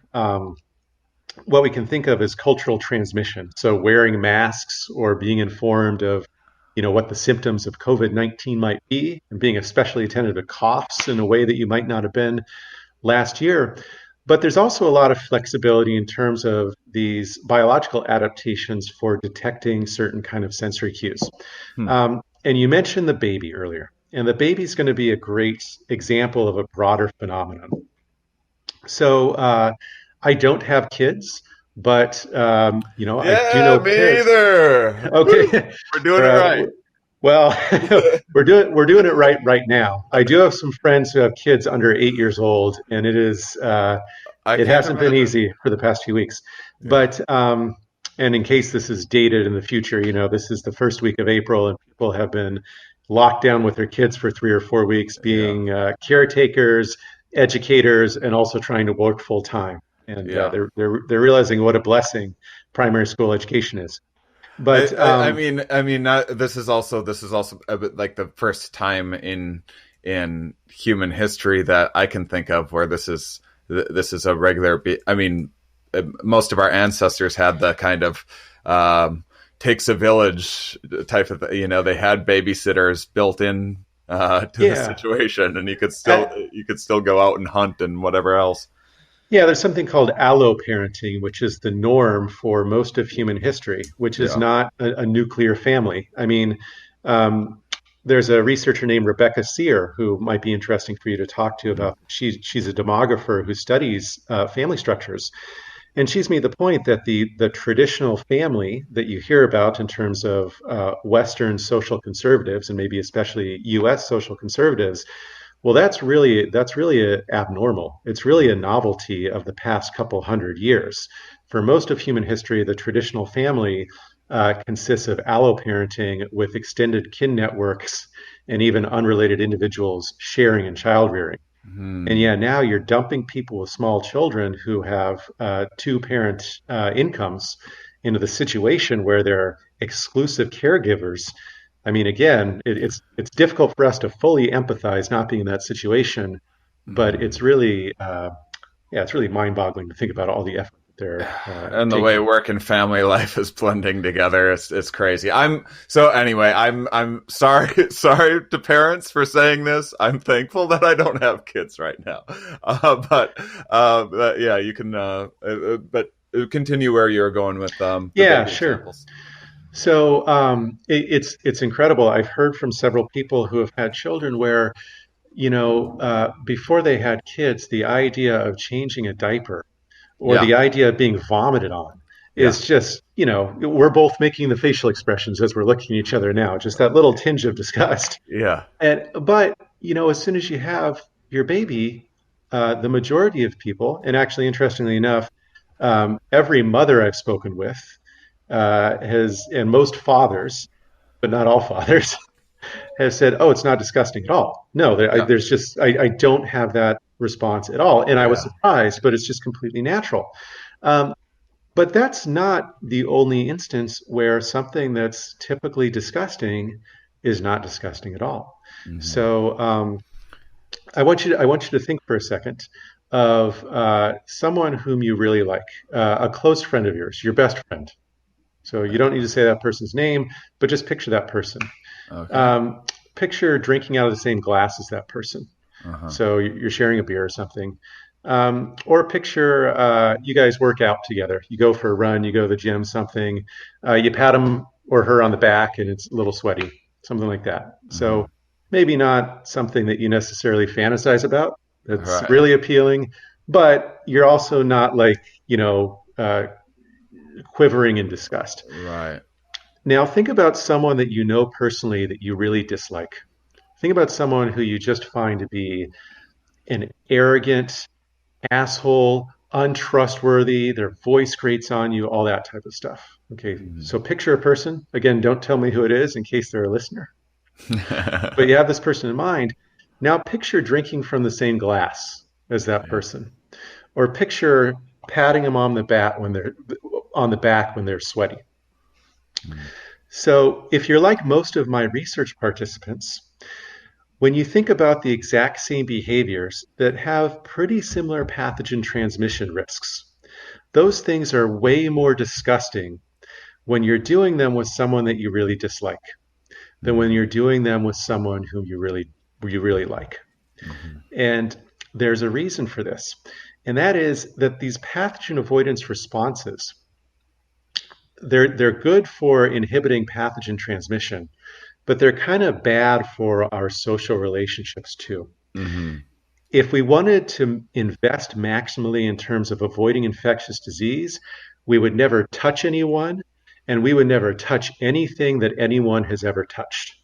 [SPEAKER 2] what we can think of as cultural transmission. So wearing masks or being informed of what the symptoms of COVID-19 might be, and being especially attentive to coughs in a way that you might not have been last year. But there's also a lot of flexibility in terms of these biological adaptations for detecting certain kind of sensory cues. And you mentioned the baby earlier, and the baby is going to be a great example of a broader phenomenon. So I don't have kids, but I do know
[SPEAKER 1] me
[SPEAKER 2] kids.
[SPEAKER 1] either.
[SPEAKER 2] Okay,
[SPEAKER 1] We're doing it right.
[SPEAKER 2] Well, we're doing it right now. I do have some friends who have kids under 8 years old, and it hasn't been easy for the past few weeks. Yeah. But and in case this is dated in the future, this is the first week of April, and people have been locked down with their kids for 3 or 4 weeks, being caretakers, educators, and also trying to work full time. And they're realizing what a blessing primary school education is. But
[SPEAKER 1] this is also a bit like the first time in human history that I can think of where this is a regular. Most of our ancestors had the kind of takes a village type of. They had babysitters built in to the situation, and you could still go out and hunt and whatever else.
[SPEAKER 2] Yeah, there's something called alloparenting, which is the norm for most of human history, which is not a nuclear family. There's a researcher named Rebecca Sear who might be interesting for you to talk to about. She's a demographer who studies family structures. And she's made the point that the traditional family that you hear about in terms of Western social conservatives, and maybe especially U.S. social conservatives, well, that's really abnormal. It's really a novelty of the past couple hundred years. For most of human history, the traditional family consists of alloparenting with extended kin networks and even unrelated individuals sharing in child rearing. And now you're dumping people with small children who have two-parent incomes into the situation where they're exclusive caregivers. Again, it's difficult for us to fully empathize not being in that situation, but it's really it's really mind-boggling to think about all the effort they're
[SPEAKER 1] and the taking. Way work and family life is blending together. It's crazy. I'm sorry to parents for saying this. I'm thankful that I don't have kids right now. But you can. But continue where you're going with sure. Examples.
[SPEAKER 2] So it's incredible. I've heard from several people who have had children where, before they had kids, the idea of changing a diaper or the idea of being vomited on is just, we're both making the facial expressions as we're looking at each other now, just that little tinge of disgust.
[SPEAKER 1] Yeah.
[SPEAKER 2] But as soon as you have your baby, the majority of people, and actually, interestingly enough, every mother I've spoken with, and most fathers, but not all fathers, have said, "Oh, it's not disgusting at all." No, I don't have that response at all, and I was surprised, but it's just completely natural. But that's not the only instance where something that's typically disgusting is not disgusting at all. Mm-hmm. So I want you to think for a second of someone whom you really like, a close friend of yours, your best friend. So you don't need to say that person's name, but just picture that person. Okay. Picture drinking out of the same glass as that person. Uh-huh. So you're sharing a beer or something. Or picture you guys work out together. You go for a run, you go to the gym, something. You pat him or her on the back and it's a little sweaty, something like that. Mm-hmm. So maybe not something that you necessarily fantasize about. That's really appealing, but you're also not quivering in disgust.
[SPEAKER 1] Right.
[SPEAKER 2] Now think about someone that you know personally that you really dislike. Think about someone who you just find to be an arrogant asshole, untrustworthy, their voice grates on you, all that type of stuff. Okay, So picture a person. Again, don't tell me who it is in case they're a listener. But you have this person in mind. Now picture drinking from the same glass as that person. Or picture patting them on the back when they're sweaty. So if you're like most of my research participants, when you think about the exact same behaviors that have pretty similar pathogen transmission risks, those things are way more disgusting when you're doing them with someone that you really dislike. than when you're doing them with someone whom you really like. And there's a reason for this. And that is that these pathogen avoidance responses, they're good for inhibiting pathogen transmission, but they're kind of bad for our social relationships too. If we wanted to invest maximally in terms of avoiding infectious disease, we would never touch anyone, and we would never touch anything that anyone has ever touched.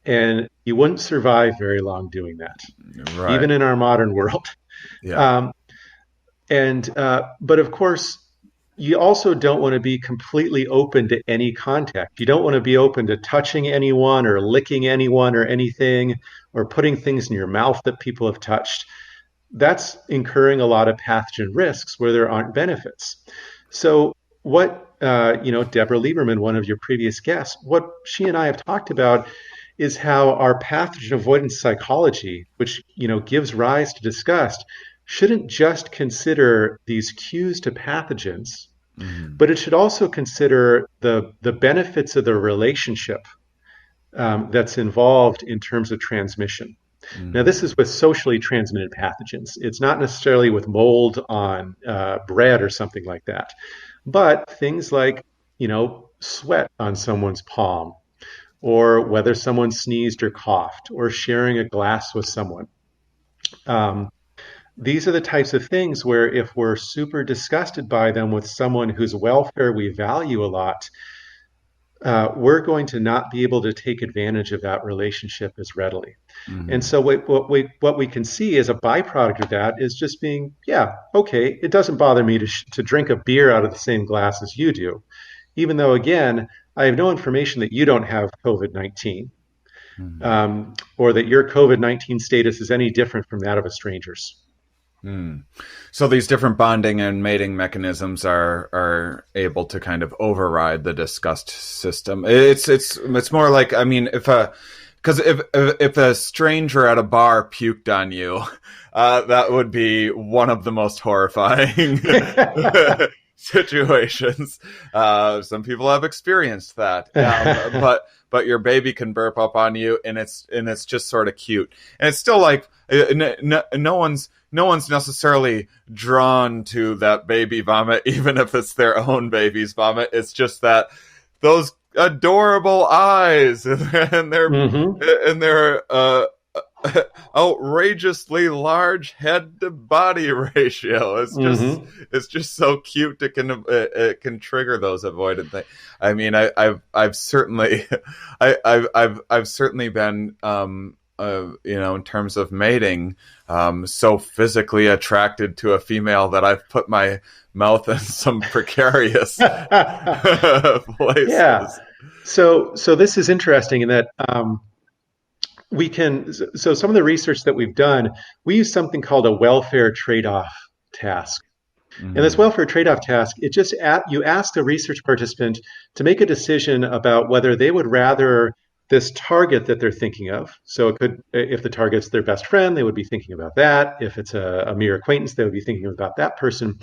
[SPEAKER 2] And you wouldn't survive very long doing that, even in our modern world. But of course, you also don't want to be completely open to any contact. You don't want to be open to touching anyone or licking anyone or anything, or putting things in your mouth that people have touched. That's incurring a lot of pathogen risks where there aren't benefits. So what, 𝗍𝗓𝘓𝕚𝕁, one of your previous guests, what she and I have talked about is how our pathogen avoidance psychology, which, gives rise to disgust, shouldn't just consider these cues to pathogens, but it should also consider the benefits of the relationship that's involved in terms of transmission. Now, this is with socially transmitted pathogens. It's not necessarily with mold on bread or something like that, but things like, sweat on someone's palm, or whether someone sneezed or coughed, or sharing a glass with someone. These are the types of things where if we're super disgusted by them with someone whose welfare we value a lot, we're going to not be able to take advantage of that relationship as readily. And so what we can see as a byproduct of that is just being, okay, it doesn't bother me to drink a beer out of the same glass as you do, even though, again, I have no information that you don't have COVID-19, or that your COVID-19 status is any different from that of a stranger's.
[SPEAKER 1] So these different bonding and mating mechanisms are able to kind of override the disgust system. It's more like, I mean, if a stranger at a bar puked on you, that would be one of the most horrifying situations. Some people have experienced that, but your baby can burp up on you, and it's just sort of cute, and it's still like no one's necessarily drawn to that baby vomit, even if it's their own baby's vomit. It's just that those adorable eyes and their outrageously large head to body ratio. It's just so cute. It can trigger those avoidant things. I mean, I've certainly been in terms of mating, so physically attracted to a female that I've put my mouth in some precarious places.
[SPEAKER 2] Yeah. So this is interesting in that some of the research that we've done, we use something called a welfare trade-off task. And this welfare trade-off task, you ask the research participant to make a decision about whether they would rather this target that they're thinking of. So it could, if the target's their best friend, they would be thinking about that. If it's a mere acquaintance, they would be thinking about that person.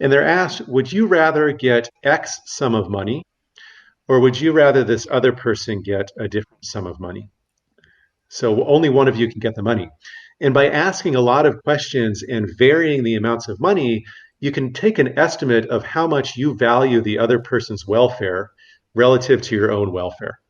[SPEAKER 2] And they're asked, would you rather get X sum of money, or would you rather this other person get a different sum of money? So only one of you can get the money. And by asking a lot of questions and varying the amounts of money, you can take an estimate of how much you value the other person's welfare relative to your own welfare.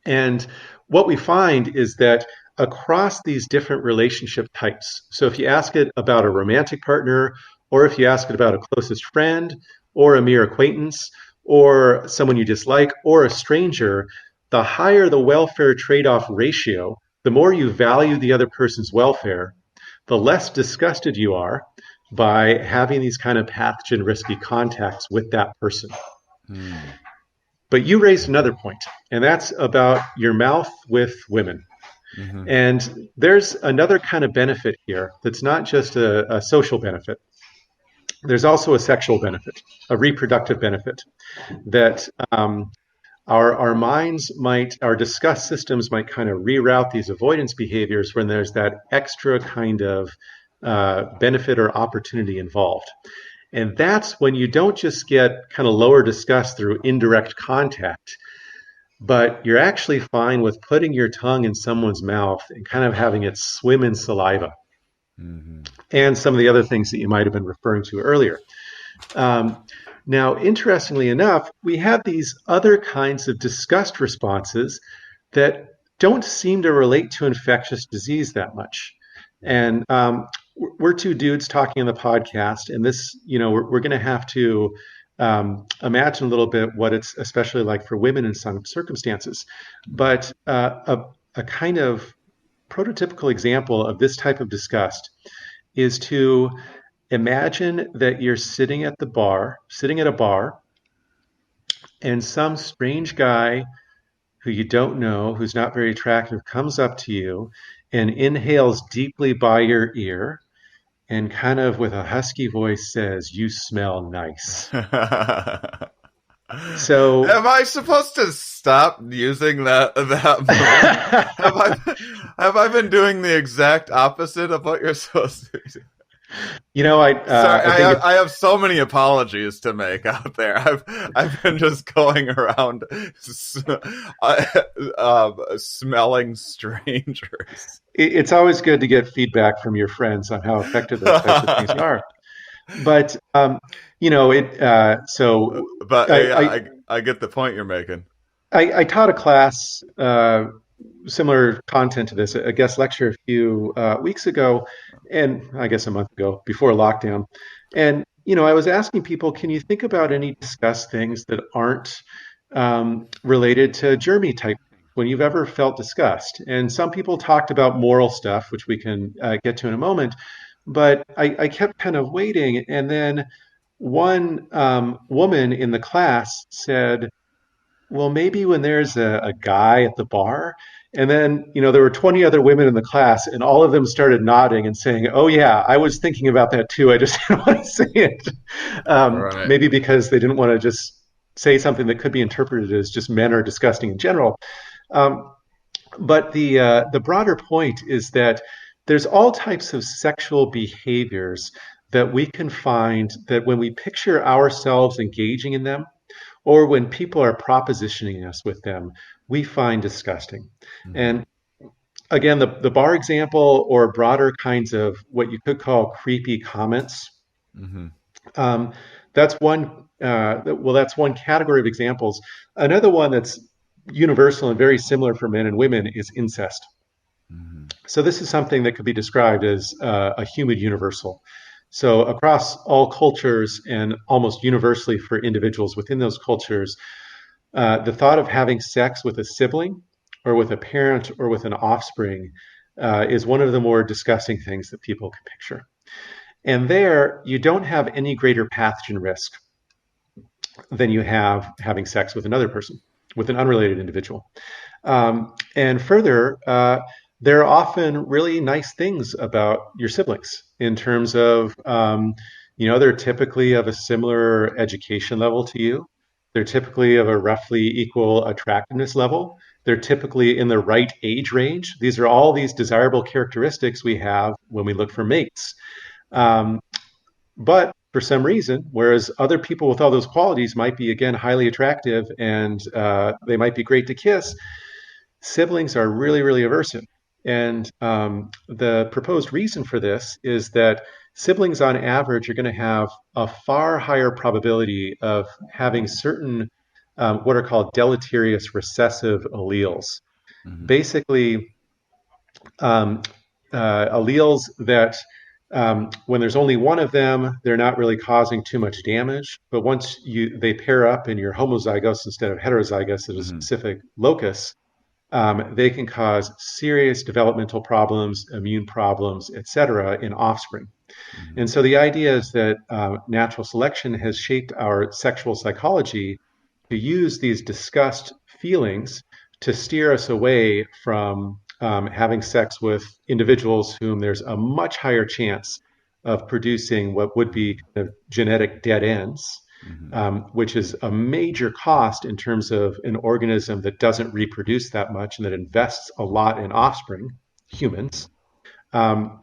[SPEAKER 2] And what we find is that across these different relationship types, so if you ask it about a romantic partner, or if you ask it about a closest friend, or a mere acquaintance, or someone you dislike, or a stranger, the higher the welfare trade-off ratio, the more you value the other person's welfare, the less disgusted you are by having these kind of pathogen risky contacts with that person. But you raised another point, and that's about your mouth with women. And there's another kind of benefit here that's not just a social benefit. There's also a sexual benefit, a reproductive benefit, that our minds our disgust systems might kind of reroute these avoidance behaviors when there's that extra kind of benefit or opportunity involved. And that's when you don't just get kind of lower disgust through indirect contact, but you're actually fine with putting your tongue in someone's mouth and kind of having it swim in saliva
[SPEAKER 1] Hmm.
[SPEAKER 2] and some of the other things that you might have been referring to earlier. Um, Now, interestingly enough, we have these other kinds of disgust responses that don't seem to relate to infectious disease that much. And we're two dudes talking on the podcast, and this, we're going to have to imagine a little bit what it's especially like for women in some circumstances. But a kind of prototypical example of this type of disgust is to imagine that you're sitting at a bar, and some strange guy who you don't know, who's not very attractive, comes up to you and inhales deeply by your ear and kind of with a husky voice says, "You smell nice." So,
[SPEAKER 1] Am I supposed to stop using that move? Have I been doing the exact opposite of what you're supposed to do? Sorry,
[SPEAKER 2] I think
[SPEAKER 1] I have so many apologies to make out there. I've been just going around smelling strangers.
[SPEAKER 2] it's always good to get feedback from your friends on how effective those types of things are. But so
[SPEAKER 1] But
[SPEAKER 2] I,
[SPEAKER 1] I get the point you're making.
[SPEAKER 2] I taught a class similar content to this, a guest lecture a few weeks ago, and I guess a month ago before lockdown. And I was asking people, can you think about any discuss things that aren't related to germy type when you've ever felt disgust? And some people talked about moral stuff, which we can get to in a moment. But I kept kind of waiting, and then one woman in the class said, well, maybe when there's a guy at the bar, and then, there were 20 other women in the class, and all of them started nodding and saying, oh, yeah, I was thinking about that too. I just didn't want to say it.
[SPEAKER 1] Right.
[SPEAKER 2] Maybe because they didn't want to just say something that could be interpreted as just men are disgusting in general. Um, but the broader point is that there's all types of sexual behaviors that we can find that when we picture ourselves engaging in them, or when people are propositioning us with them, we find disgusting.
[SPEAKER 1] Mm-hmm.
[SPEAKER 2] And again, the bar example or broader kinds of what you could call creepy comments,
[SPEAKER 1] Mm-hmm.
[SPEAKER 2] um, that's one. That's one category of examples. Another one that's universal and very similar for men and women is incest.
[SPEAKER 1] Mm-hmm.
[SPEAKER 2] So this is something that could be described as a human universal. So across all cultures and almost universally for individuals within those cultures, the thought of having sex with a sibling or with a parent or with an offspring is one of the more disgusting things that people can picture. And there, you don't have any greater pathogen risk than you have having sex with another person, with an unrelated individual. And further, there are often really nice things about your siblings in terms of, they're typically of a similar education level to you. They're typically of a roughly equal attractiveness level. They're typically in the right age range. These are all these desirable characteristics we have when we look for mates. Um, but for some reason, whereas other people with all those qualities might be, again, highly attractive and they might be great to kiss, siblings are really, really aversive. And the proposed reason for this is that siblings on average are going to have a far higher probability of having certain what are called deleterious recessive alleles.
[SPEAKER 1] Mm-hmm.
[SPEAKER 2] Basically, um, alleles that when there's only one of them, they're not really causing too much damage. But once they pair up and you're homozygous instead of heterozygous at a
[SPEAKER 1] Mm-hmm.
[SPEAKER 2] specific locus, they can cause serious developmental problems, immune problems, etc., in offspring.
[SPEAKER 1] Mm-hmm.
[SPEAKER 2] And so the idea is that natural selection has shaped our sexual psychology to use these disgust feelings to steer us away from having sex with individuals whom there's a much higher chance of producing what would be kind of genetic dead ends,
[SPEAKER 1] Mm-hmm.
[SPEAKER 2] which is a major cost in terms of an organism that doesn't reproduce that much and that invests a lot in offspring, humans. Um,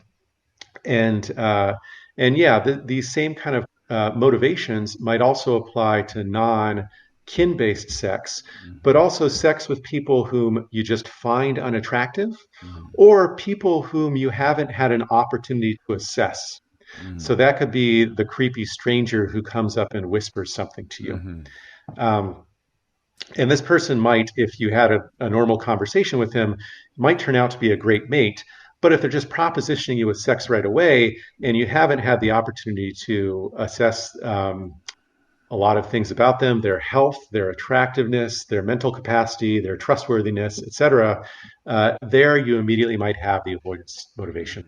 [SPEAKER 2] and and yeah, these same kind of motivations might also apply to non kin-based sex, but
[SPEAKER 1] Mhm.
[SPEAKER 2] also sex with people whom you just find unattractive
[SPEAKER 1] Mhm.
[SPEAKER 2] or people whom you haven't had an opportunity to assess. So
[SPEAKER 1] Mhm.
[SPEAKER 2] that could be the creepy stranger who comes up and whispers something to you.
[SPEAKER 1] Mhm.
[SPEAKER 2] Um, and this person might, if you had a normal conversation with him, might turn out to be a great mate. But if they're just propositioning you with sex right away and you haven't had the opportunity to assess a lot of things about them, their health, their attractiveness, their mental capacity, their trustworthiness, etc., there you immediately might have the avoidance motivation.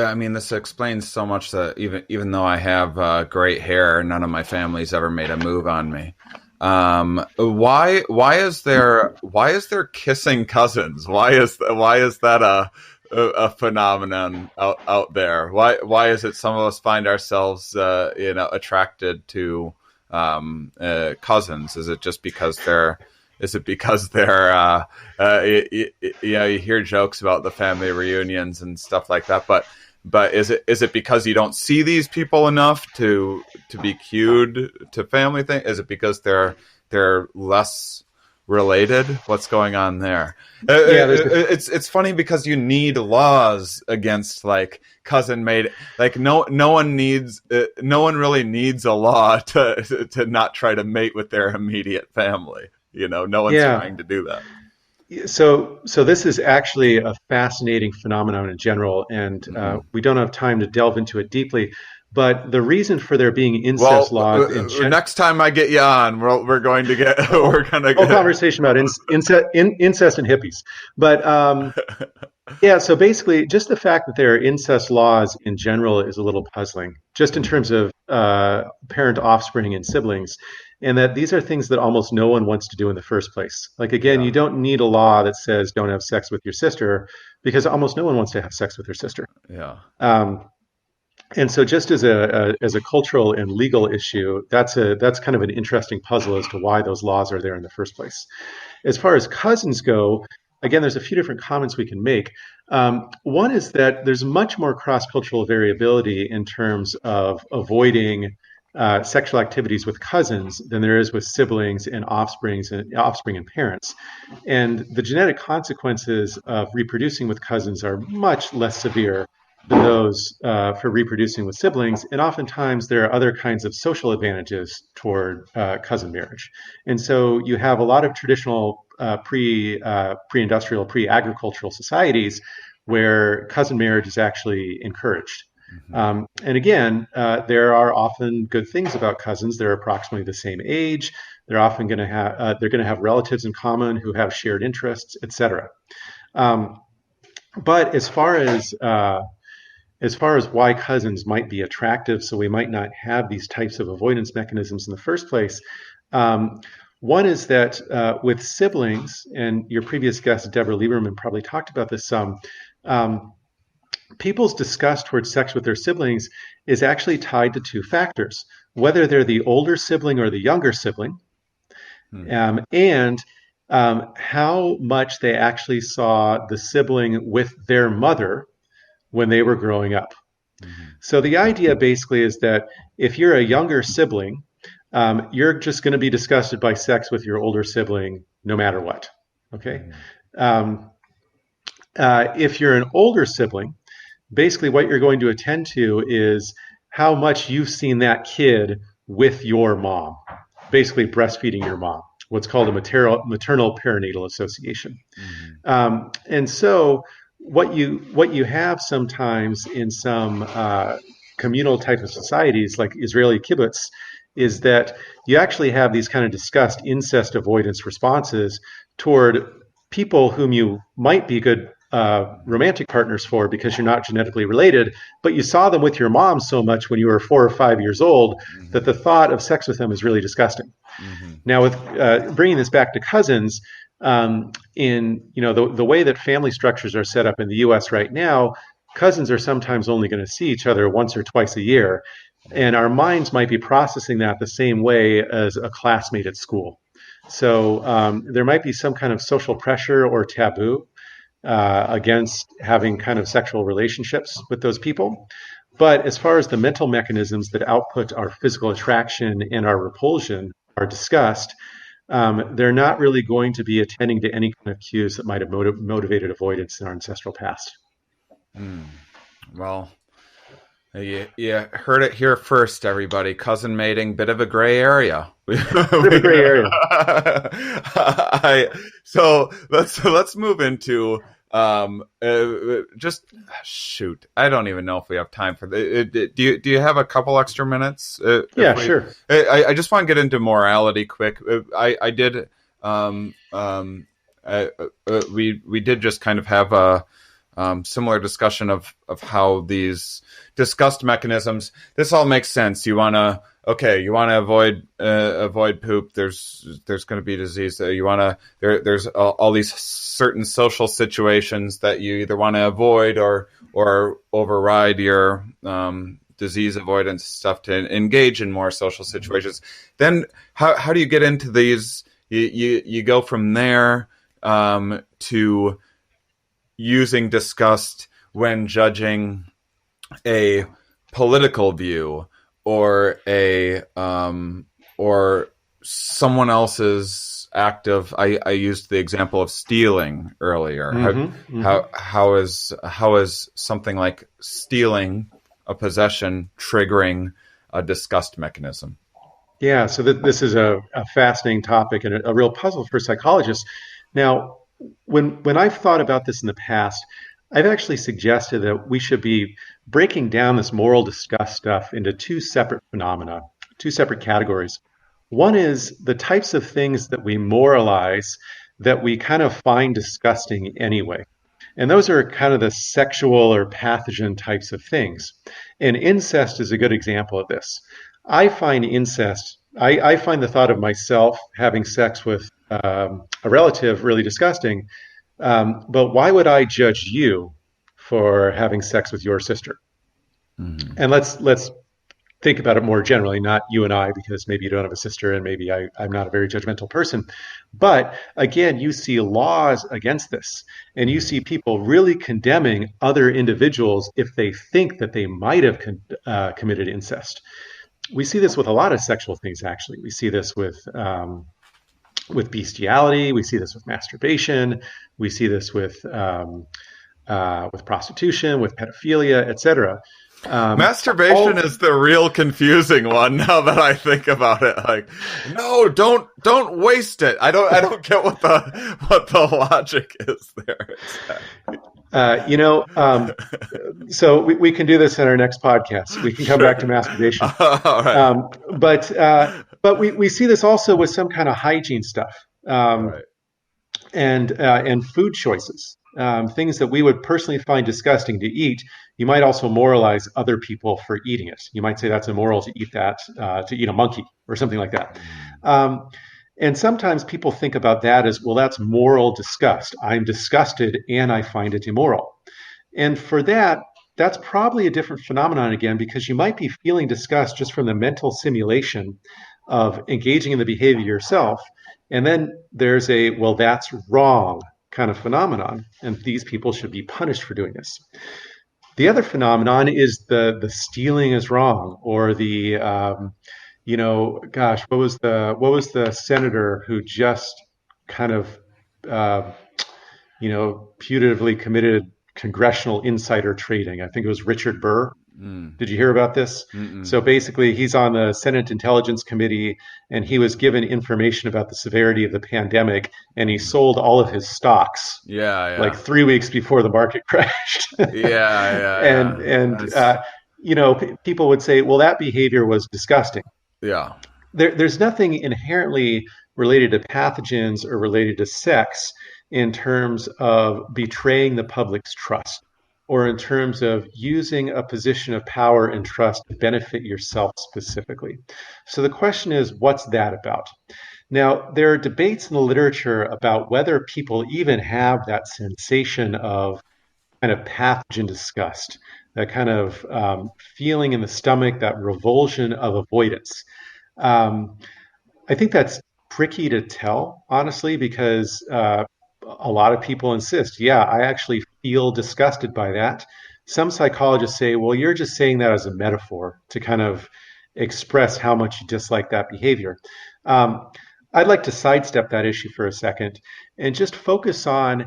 [SPEAKER 1] I mean, this explains so much that even though I have great hair, none of my family's ever made a move on me. Why is there kissing cousins? Why is that a phenomenon out there? Why is it some of us find ourselves attracted to cousins? Is it just because they're is it because they're, you hear jokes about the family reunions and stuff like that, but is it because you don't see these people enough to be cued to family thing? Is it because they're less related? What's going on there?
[SPEAKER 2] Yeah, there's
[SPEAKER 1] It's funny because you need laws against like cousin mate. Like no one really needs a law to not try to mate with their immediate family. No one's
[SPEAKER 2] yeah.
[SPEAKER 1] trying to do that.
[SPEAKER 2] So this is actually a fascinating phenomenon in general, and
[SPEAKER 1] Mm-hmm.
[SPEAKER 2] we don't have time to delve into it deeply. But the reason for there being incest
[SPEAKER 1] Well,
[SPEAKER 2] laws in
[SPEAKER 1] next time I get you on, we're going to get
[SPEAKER 2] a whole,
[SPEAKER 1] we're gonna
[SPEAKER 2] whole
[SPEAKER 1] get.
[SPEAKER 2] conversation about incest and hippies, but yeah. So basically, just the fact that there are incest laws in general is a little puzzling, just in terms
[SPEAKER 1] Mm-hmm.
[SPEAKER 2] of parent, offspring, and siblings, and that these are things that almost no one wants to do in the first place. Like again,
[SPEAKER 1] Yeah,
[SPEAKER 2] you don't need a law that says don't have sex with your sister, because almost no one wants to have sex with their sister.
[SPEAKER 1] yeah.
[SPEAKER 2] Um, and so, just as a cultural and legal issue, that's kind of an interesting puzzle as to why those laws are there in the first place. As far as cousins go, again, there's a few different comments we can make. One is that there's much more cross-cultural variability in terms of avoiding sexual activities with cousins than there is with siblings and offspring and parents. And the genetic consequences of reproducing with cousins are much less severe than those for reproducing with siblings. And oftentimes there are other kinds of social advantages toward cousin marriage. And so you have a lot of traditional pre-industrial, pre-agricultural societies where cousin marriage is actually encouraged.
[SPEAKER 1] Mm-hmm.
[SPEAKER 2] And again, there are often good things about cousins. They're approximately the same age. They're going to have relatives in common who have shared interests, etc. Um, but as far as why cousins might be attractive, so we might not have these types of avoidance mechanisms in the first place. Um, One is that with siblings, and your previous guest, 𝗍𝗪 probably talked about this some, people's disgust towards sex with their siblings is actually tied to two factors, whether they're the older sibling or the younger sibling, and how much they actually saw the sibling with their mother when they were growing up.
[SPEAKER 1] Mm-hmm.
[SPEAKER 2] So the idea basically is that if you're a younger sibling, you're just going to be disgusted by sex with your older sibling no matter what. Okay.
[SPEAKER 1] Mm-hmm.
[SPEAKER 2] Um, if you're an older sibling, basically what you're going to attend to is how much you've seen that kid with your mom, basically breastfeeding your mom, what's called a maternal perinatal association.
[SPEAKER 1] Mm-hmm.
[SPEAKER 2] And so what you have sometimes in some communal type of societies like Israeli kibbutz is that you actually have these kind of discussed incest avoidance responses toward people whom you might be good romantic partners for because you're not genetically related, but you saw them with your mom so much when you were 4 or 5 years old that
[SPEAKER 1] Mm-hmm.
[SPEAKER 2] the thought of sex with them is really disgusting.
[SPEAKER 1] Mm-hmm.
[SPEAKER 2] Now, with bringing this back to cousins, in the way that family structures are set up in the U.S. right now, cousins are sometimes only going to see each other once or twice a year, and our minds might be processing that the same way as a classmate at school. So there might be some kind of social pressure or taboo against having kind of sexual relationships with those people. But as far as the mental mechanisms that output our physical attraction and our repulsion, our disgust, they're not really going to be attending to any kind of cues that might have motivated avoidance in our ancestral past.
[SPEAKER 1] Well, you heard it here first, everybody. Cousin mating, bit of a gray area.
[SPEAKER 2] Bit of a gray area.
[SPEAKER 1] So let's move into just shoot. I don't even know if we have time for the. Do you have a couple extra minutes?
[SPEAKER 2] Yeah, sure.
[SPEAKER 1] I just want to get into morality quick. I did. We did just kind of have a similar discussion of how these disgust mechanisms. This all makes sense. You want to avoid poop. There's going to be disease. You want to there's all these certain social situations that you either want to avoid or override your disease avoidance stuff to engage in more social situations. Then how do you get into these? You go from there to using disgust when judging a political view or or someone else's act of. I used the example of stealing earlier. How is something like stealing a possession triggering a disgust mechanism?
[SPEAKER 2] Yeah, so this is a fascinating topic and a real puzzle for psychologists. Now, when I've thought about this in the past, I've actually suggested that we should be breaking down this moral disgust stuff into two separate phenomena, two separate categories. One is the types of things that we moralize that we kind of find disgusting anyway. And those are kind of the sexual or pathogen types of things. And incest is a good example of this. I find incest, I find the thought of myself having sex with a relative really disgusting. But why would I judge you for having sex with your sister? Mm-hmm. And let's think about it more generally, not you and I, because maybe you don't have a sister and maybe I'm not a very judgmental person. But again, you see laws against this, and you see people really condemning other individuals if they think that they might have committed incest. We see this with a lot of sexual things, actually. We see this with bestiality. We see this with masturbation. We see this with prostitution, with pedophilia, etc.
[SPEAKER 1] Masturbation is the real confusing one now that I think about it. Like, no, don't waste it. I don't get what the logic is there.
[SPEAKER 2] So we can do this in our next podcast. We can come back to masturbation.
[SPEAKER 1] All right.
[SPEAKER 2] But we see this also with some kind of hygiene stuff,
[SPEAKER 1] Right.
[SPEAKER 2] and food choices, things that we would personally find disgusting to eat. You might also moralize other people for eating it. You might say that's immoral to eat that, to eat a monkey or something like that. And sometimes people think about that as, well, that's moral disgust. I'm disgusted and I find it immoral. And for that, that's probably a different phenomenon again, because you might be feeling disgust just from the mental simulation of engaging in the behavior yourself. And then there's a, well, that's wrong kind of phenomenon, and these people should be punished for doing this. The other phenomenon is the stealing is wrong, or the what was the senator who just kind of putatively committed congressional insider trading? I think it was Richard Burr. Did you hear about this? Mm-mm. So basically, he's on the Senate Intelligence Committee, and he was given information about the severity of the pandemic, and he sold all of his stocks.
[SPEAKER 1] Yeah.
[SPEAKER 2] Like 3 weeks before the market crashed. People would say, well, that behavior was disgusting.
[SPEAKER 1] Yeah.
[SPEAKER 2] There's nothing inherently related to pathogens or related to sex in terms of betraying the public's trust, or in terms of using a position of power and trust to benefit yourself specifically. So the question is, what's that about? Now, there are debates in the literature about whether people even have that sensation of kind of pathogen disgust, that kind of feeling in the stomach, that revulsion of avoidance. I think that's tricky to tell, honestly, because a lot of people insist, yeah, I actually feel disgusted by that. some psychologists say, well, you're just saying that as a metaphor to kind of express how much you dislike that behavior. I'd like to sidestep that issue for a second and just focus on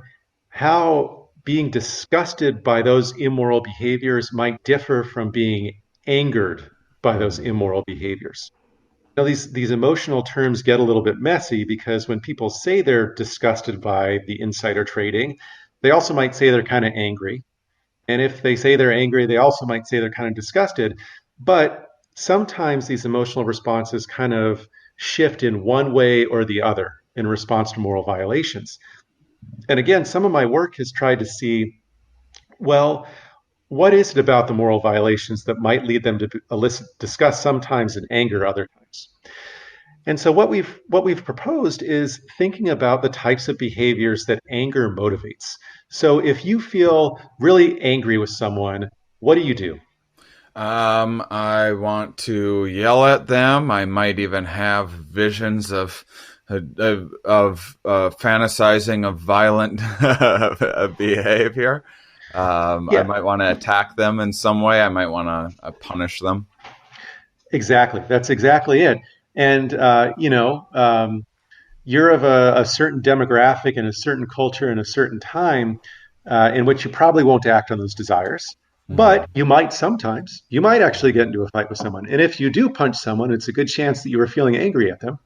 [SPEAKER 2] how being disgusted by those immoral behaviors might differ from being angered by those immoral behaviors. Now, these emotional terms get a little bit messy because when people say they're disgusted by the insider trading, they also might say they're kind of angry. And if they say they're angry, they also might say they're kind of disgusted. But sometimes these emotional responses kind of shift in one way or the other in response to moral violations. And again, some of my work has tried to see, well, what is it about the moral violations that might lead them to elicit disgust sometimes and anger other times? And so what we've proposed is thinking about the types of behaviors that anger motivates. So if you feel really angry with someone, what do you do?
[SPEAKER 1] I want to yell at them. I might even have visions of fantasizing of violent behavior. I might want to attack them in some way. I might want to punish them.
[SPEAKER 2] Exactly. That's exactly it. And, you're of a certain demographic and a certain culture and a certain time in which you probably won't act on those desires. But you might sometimes. You might actually get into a fight with someone. And if you do punch someone, it's a good chance that you were feeling angry at them.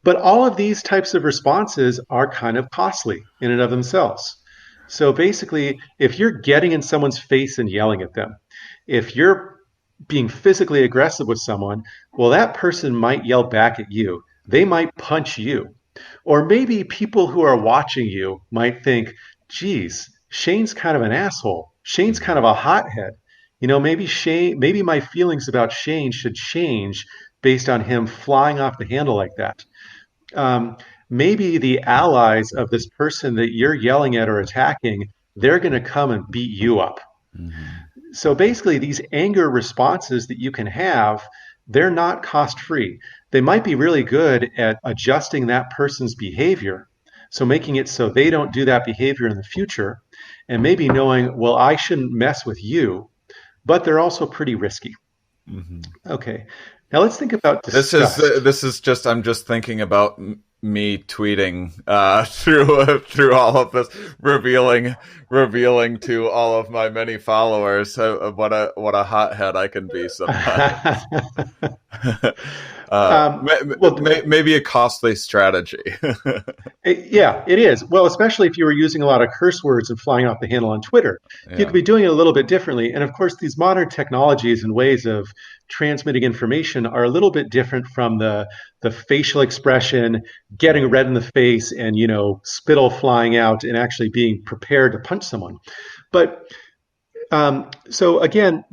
[SPEAKER 2] But all of these types of responses are kind of costly in and of themselves. So basically, if you're getting in someone's face and yelling at them, if you're being physically aggressive with someone, well, that person might yell back at you. They might punch you. Or maybe people who are watching you might think, geez, Shane's kind of an asshole. Shane's kind of a hothead. Maybe my feelings about Shane should change based on him flying off the handle like that. Maybe the allies of this person that you're yelling at or attacking, they're going to come and beat you up. So basically, these anger responses that you can have, they're not cost-free. They might be really good at adjusting that person's behavior, so making it so they don't do that behavior in the future, and maybe knowing, well, I shouldn't mess with you, but they're also pretty risky. Okay, now let's think about disgust.
[SPEAKER 1] I'm just thinking about me tweeting through all of this, revealing to all of my many followers what a hothead I can be sometimes. Maybe a costly strategy.
[SPEAKER 2] Yeah, it is. Well, especially if you were using a lot of curse words and flying off the handle on Twitter. You could be doing it a little bit differently. And of course, these modern technologies and ways of transmitting information are a little bit different from the facial expression, getting red in the face and, spittle flying out and actually being prepared to punch someone. But so again,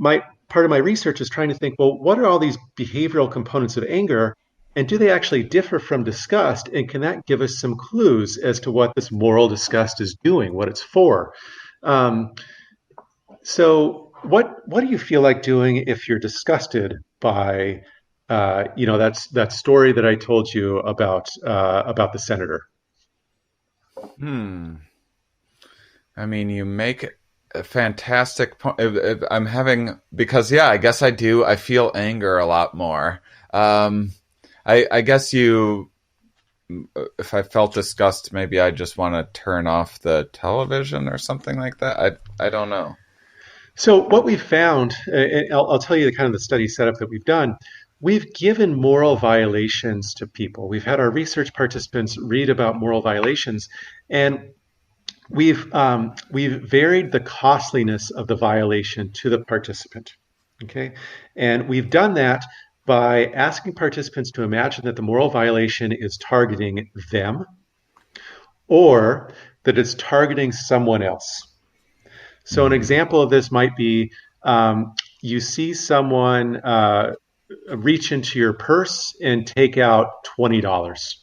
[SPEAKER 2] part of my research is trying to think, well, what are all these behavioral components of anger, and do they actually differ from disgust? And can that give us some clues as to what this moral disgust is doing, what it's for? So what do you feel like doing if you're disgusted by, that story that I told you about the senator?
[SPEAKER 1] I mean, you make a fantastic point. I guess I do. I feel anger a lot more. I guess if I felt disgust, maybe I just want to turn off the television or something like that. I don't know.
[SPEAKER 2] So what we've found, and I'll tell you the study setup that we've done. We've given moral violations to people. We've had our research participants read about moral violations, and we've varied the costliness of the violation to the participant. Okay, and we've done that by asking participants to imagine that the moral violation is targeting them, or that it's targeting someone else. So an example of this might be you see someone reach into your purse and take out $20,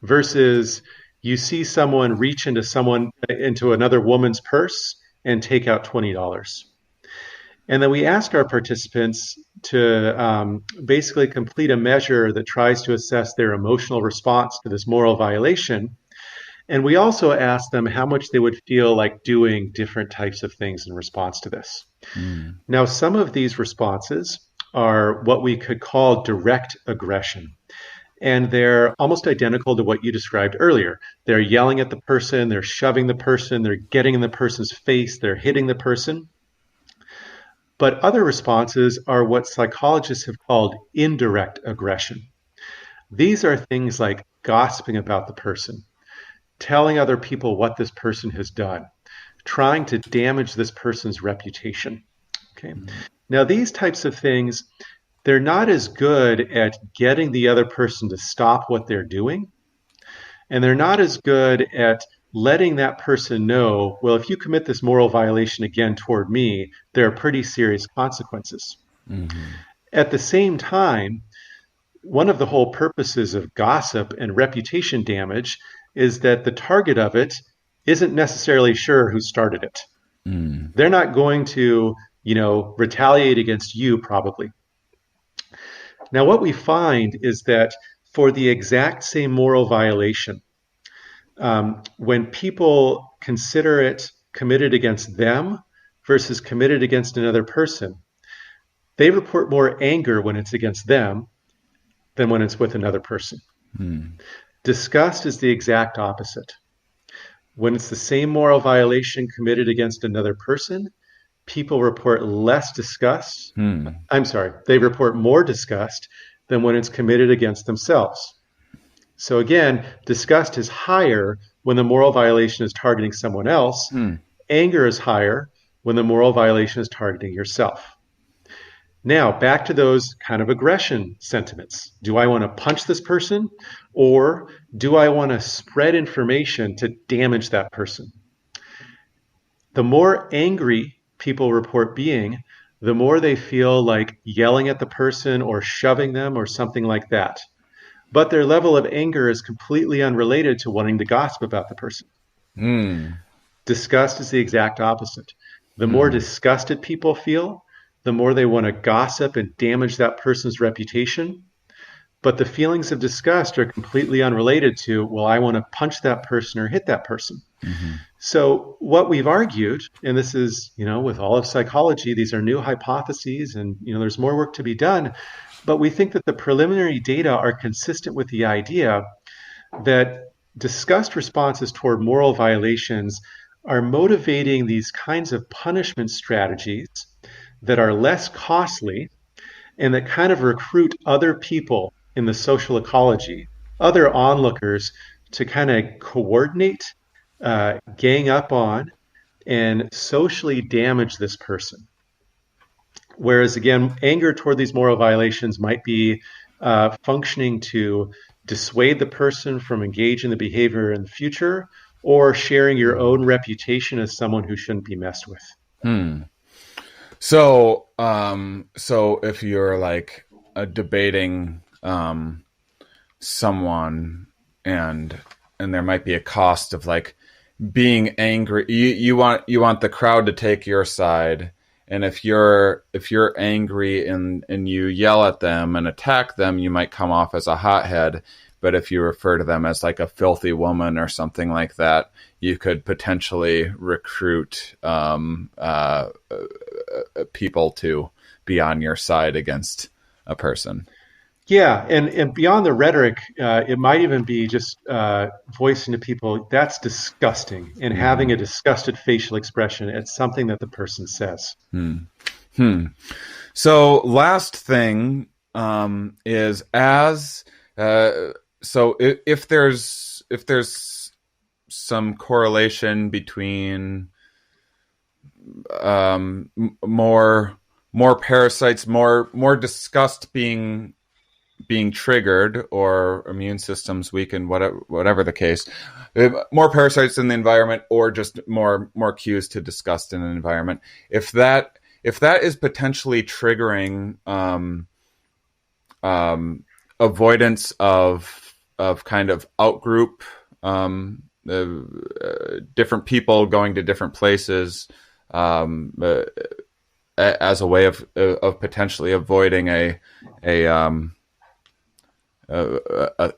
[SPEAKER 2] versus you see someone reach into another woman's purse and take out $20. And then we ask our participants to basically complete a measure that tries to assess their emotional response to this moral violation. And we also asked them how much they would feel like doing different types of things in response to this. Now, some of these responses are what we could call direct aggression. And they're almost identical to what you described earlier. They're yelling at the person, they're shoving the person, they're getting in the person's face, they're hitting the person. But other responses are what psychologists have called indirect aggression. These are things like gossiping about the person, telling other people what this person has done, trying to damage this person's reputation. Okay. Now, these types of things, they're not as good at getting the other person to stop what they're doing. And they're not as good at letting that person know, well, if you commit this moral violation again toward me, there are pretty serious consequences. At the same time, one of the whole purposes of gossip and reputation damage is that the target of it isn't necessarily sure who started it. They're not going to, retaliate against you, probably. Now, what we find is that for the exact same moral violation, when people consider it committed against them versus committed against another person, they report more anger when it's against them than when it's with another person. Disgust is the exact opposite. When it's the same moral violation committed against another person, people report less disgust. They report more disgust than when it's committed against themselves. So again, disgust is higher when the moral violation is targeting someone else. Anger is higher when the moral violation is targeting yourself. Now, back to those kind of aggression sentiments. Do I want to punch this person, or do I want to spread information to damage that person? The more angry people report being, the more they feel like yelling at the person or shoving them or something like that. But their level of anger is completely unrelated to wanting to gossip about the person. Disgust is the exact opposite. The more disgusted people feel, the more they want to gossip and damage that person's reputation. But the feelings of disgust are completely unrelated to, well, I want to punch that person or hit that person. So what we've argued, and this is, with all of psychology, these are new hypotheses and, there's more work to be done. But we think that the preliminary data are consistent with the idea that disgust responses toward moral violations are motivating these kinds of punishment strategies that are less costly and that kind of recruit other people in the social ecology, other onlookers, to kind of coordinate, gang up on, and socially damage this person. Whereas, again, anger toward these moral violations might be functioning to dissuade the person from engaging the behavior in the future, or sharing your own reputation as someone who shouldn't be messed with.
[SPEAKER 1] So if you're like debating someone, and there might be a cost of like being angry, you want the crowd to take your side, and if you're angry and you yell at them and attack them, you might come off as a hothead. But if you refer to them as like a filthy woman or something like that, you could potentially recruit people to be on your side against a person.
[SPEAKER 2] Yeah, and beyond the rhetoric, it might even be just voicing to people, that's disgusting, and having a disgusted facial expression at something that the person says.
[SPEAKER 1] So last thing is so if there's some correlation between more parasites, more disgust being triggered, or immune systems weakened, whatever the case, more parasites in the environment, or just more cues to disgust in an environment. If that is potentially triggering avoidance of kind of outgroup, different people going to different places, as a way of potentially avoiding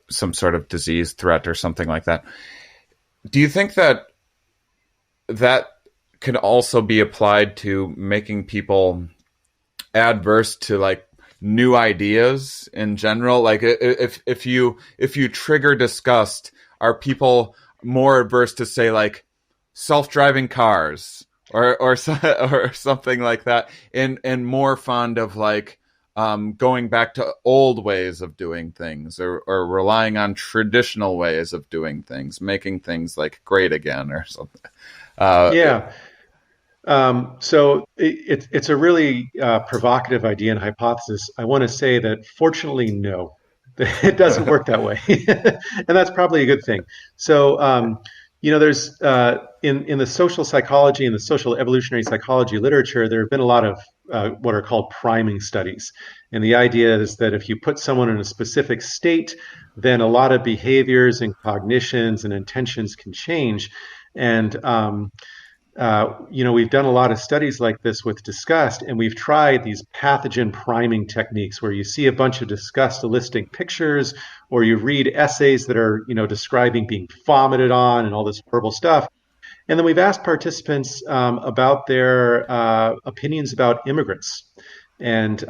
[SPEAKER 1] some sort of disease threat or something like that. do you think that could also be applied to making people adverse to like new ideas in general? Like if you trigger disgust, are people more adverse to say like self-driving cars or something like that, and more fond of like going back to old ways of doing things, or relying on traditional ways of doing things, making things like great again or something?
[SPEAKER 2] Yeah. So it's a really provocative idea and hypothesis. I want to say that fortunately, no, it doesn't work that way, and that's probably a good thing. So, there's in the social psychology and the social evolutionary psychology literature, there have been a lot of what are called priming studies, and the idea is that if you put someone in a specific state, then a lot of behaviors and cognitions and intentions can change, and we've done a lot of studies like this with disgust, and we've tried these pathogen priming techniques where you see a bunch of disgust-listing pictures, or you read essays that are, describing being vomited on and all this horrible stuff. And then we've asked participants about their opinions about immigrants, and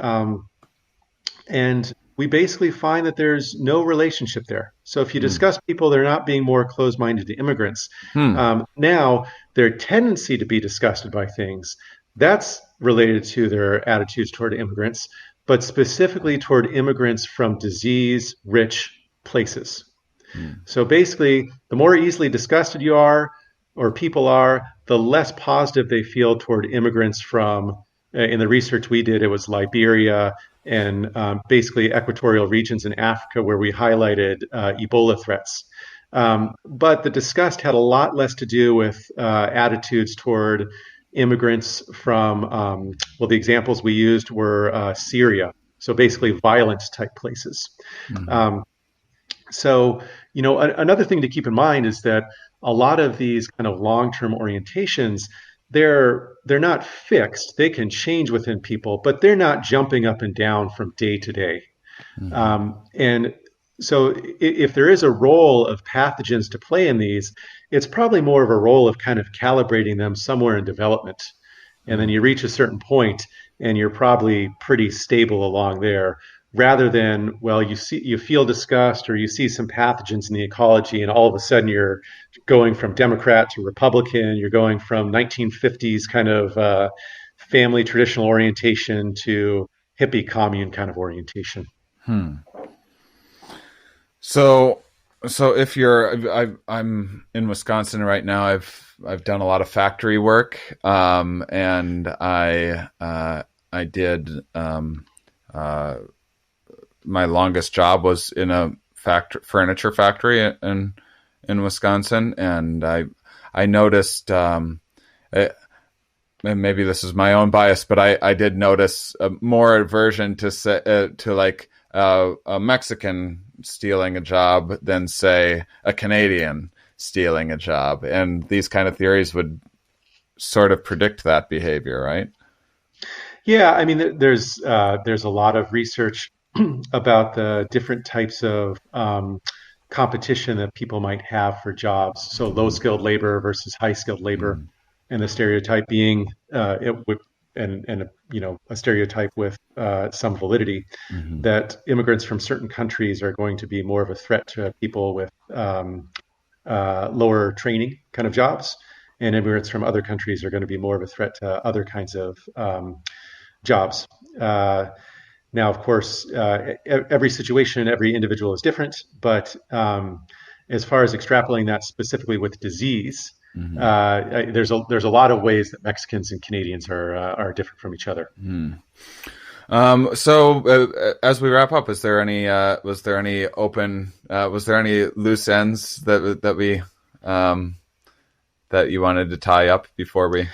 [SPEAKER 2] we basically find that there's no relationship there. So if you discuss people, they're not being more closed-minded to immigrants. Now, their tendency to be disgusted by things, that's related to their attitudes toward immigrants, but specifically toward immigrants from disease-rich places. So basically, the more easily disgusted you are, or people are, the less positive they feel toward immigrants from, in the research we did, it was Liberia and basically equatorial regions in Africa where we highlighted Ebola threats. But the disgust had a lot less to do with attitudes toward immigrants from, the examples we used were Syria. So basically violent type places. Another thing to keep in mind is that a lot of these kind of long-term orientations, they're not fixed. They can change within people, but they're not jumping up and down from day to day. And so if there is a role of pathogens to play in these, it's probably more of a role of kind of calibrating them somewhere in development. And then you reach a certain point and you're probably pretty stable along there, rather than, you feel disgust or you see some pathogens in the ecology and all of a sudden you're going from Democrat to Republican, you're going from 1950s kind of family traditional orientation to hippie commune kind of orientation.
[SPEAKER 1] So if I'm in Wisconsin right now. I've done a lot of factory work, and I did my longest job was in a furniture factory in Wisconsin, and I noticed, and maybe this is my own bias, but I did notice more aversion to a Mexican stealing a job than, say, a Canadian stealing a job, and these kind of theories would sort of predict that behavior, right?
[SPEAKER 2] Yeah, I mean, there's a lot of research about the different types of competition that people might have for jobs. So low-skilled labor versus high-skilled labor, and the stereotype being a stereotype with some validity that immigrants from certain countries are going to be more of a threat to people with lower training kind of jobs, and immigrants from other countries are going to be more of a threat to other kinds of jobs. Now, of course, every situation, every individual is different, but as far as extrapolating that specifically with disease, there's a lot of ways that Mexicans and Canadians are different from each other.
[SPEAKER 1] So as we wrap up, was there any loose ends that you wanted to tie up before we?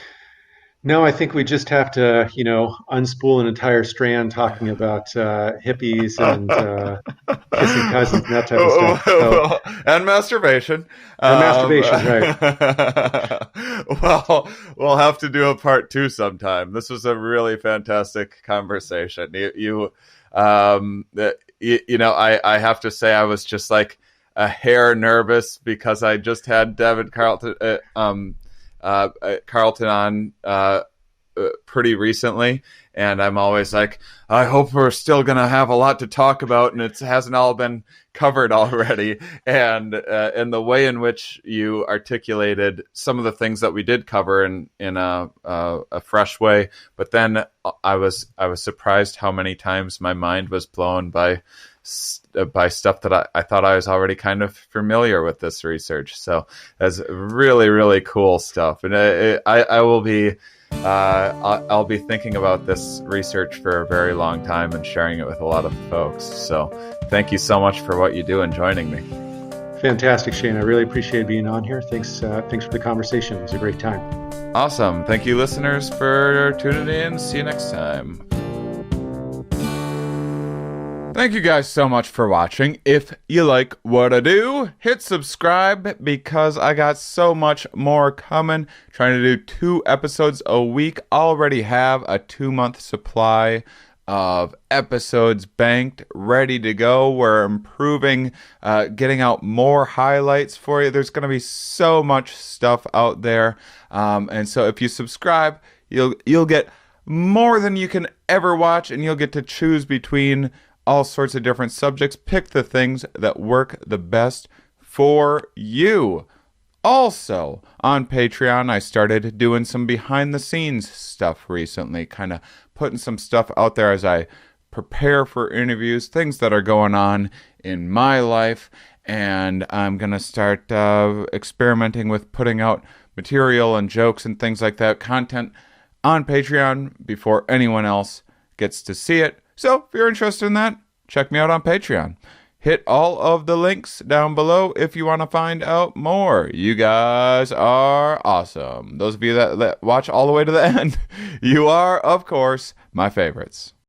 [SPEAKER 2] No, I think we just have to, unspool an entire strand talking about hippies and kissing cousins and that type of stuff. So,
[SPEAKER 1] and masturbation.
[SPEAKER 2] Right.
[SPEAKER 1] Well, we'll have to do a part 2 sometime. This was a really fantastic conversation. I have to say, I was just like, a hair nervous because I just had David Carlton on pretty recently, and I'm always like, I hope we're still gonna have a lot to talk about, and it hasn't all been covered already. And the way in which you articulated some of the things that we did cover in a fresh way, but then I was surprised how many times my mind was blown by stuff that I thought I was already kind of familiar with this research. So that's really, really cool stuff, and I will be. I'll be thinking about this research for a very long time and sharing it with a lot of folks. So thank you so much for what you do and joining me.
[SPEAKER 2] Fantastic, Shane. I really appreciate being on here. Thanks for the conversation. It was a great time.
[SPEAKER 1] Awesome. Thank you, listeners, for tuning in. See you next time. Thank you guys so much for watching. If you like what I do, hit subscribe because I got so much more coming. Trying to do 2 episodes a week. Already have a 2-month supply of episodes banked, ready to go. We're improving, getting out more highlights for you. There's going to be so much stuff out there. And so if you subscribe, you'll get more than you can ever watch, and you'll get to choose between all sorts of different subjects. Pick the things that work the best for you. Also, on Patreon, I started doing some behind-the-scenes stuff recently, kind of putting some stuff out there as I prepare for interviews, things that are going on in my life, and I'm going to start experimenting with putting out material and jokes and things like that, content on Patreon before anyone else gets to see it. So if you're interested in that, check me out on Patreon. Hit all of the links down below if you want to find out more. You guys are awesome. Those of you that watch all the way to the end, you are, of course, my favorites.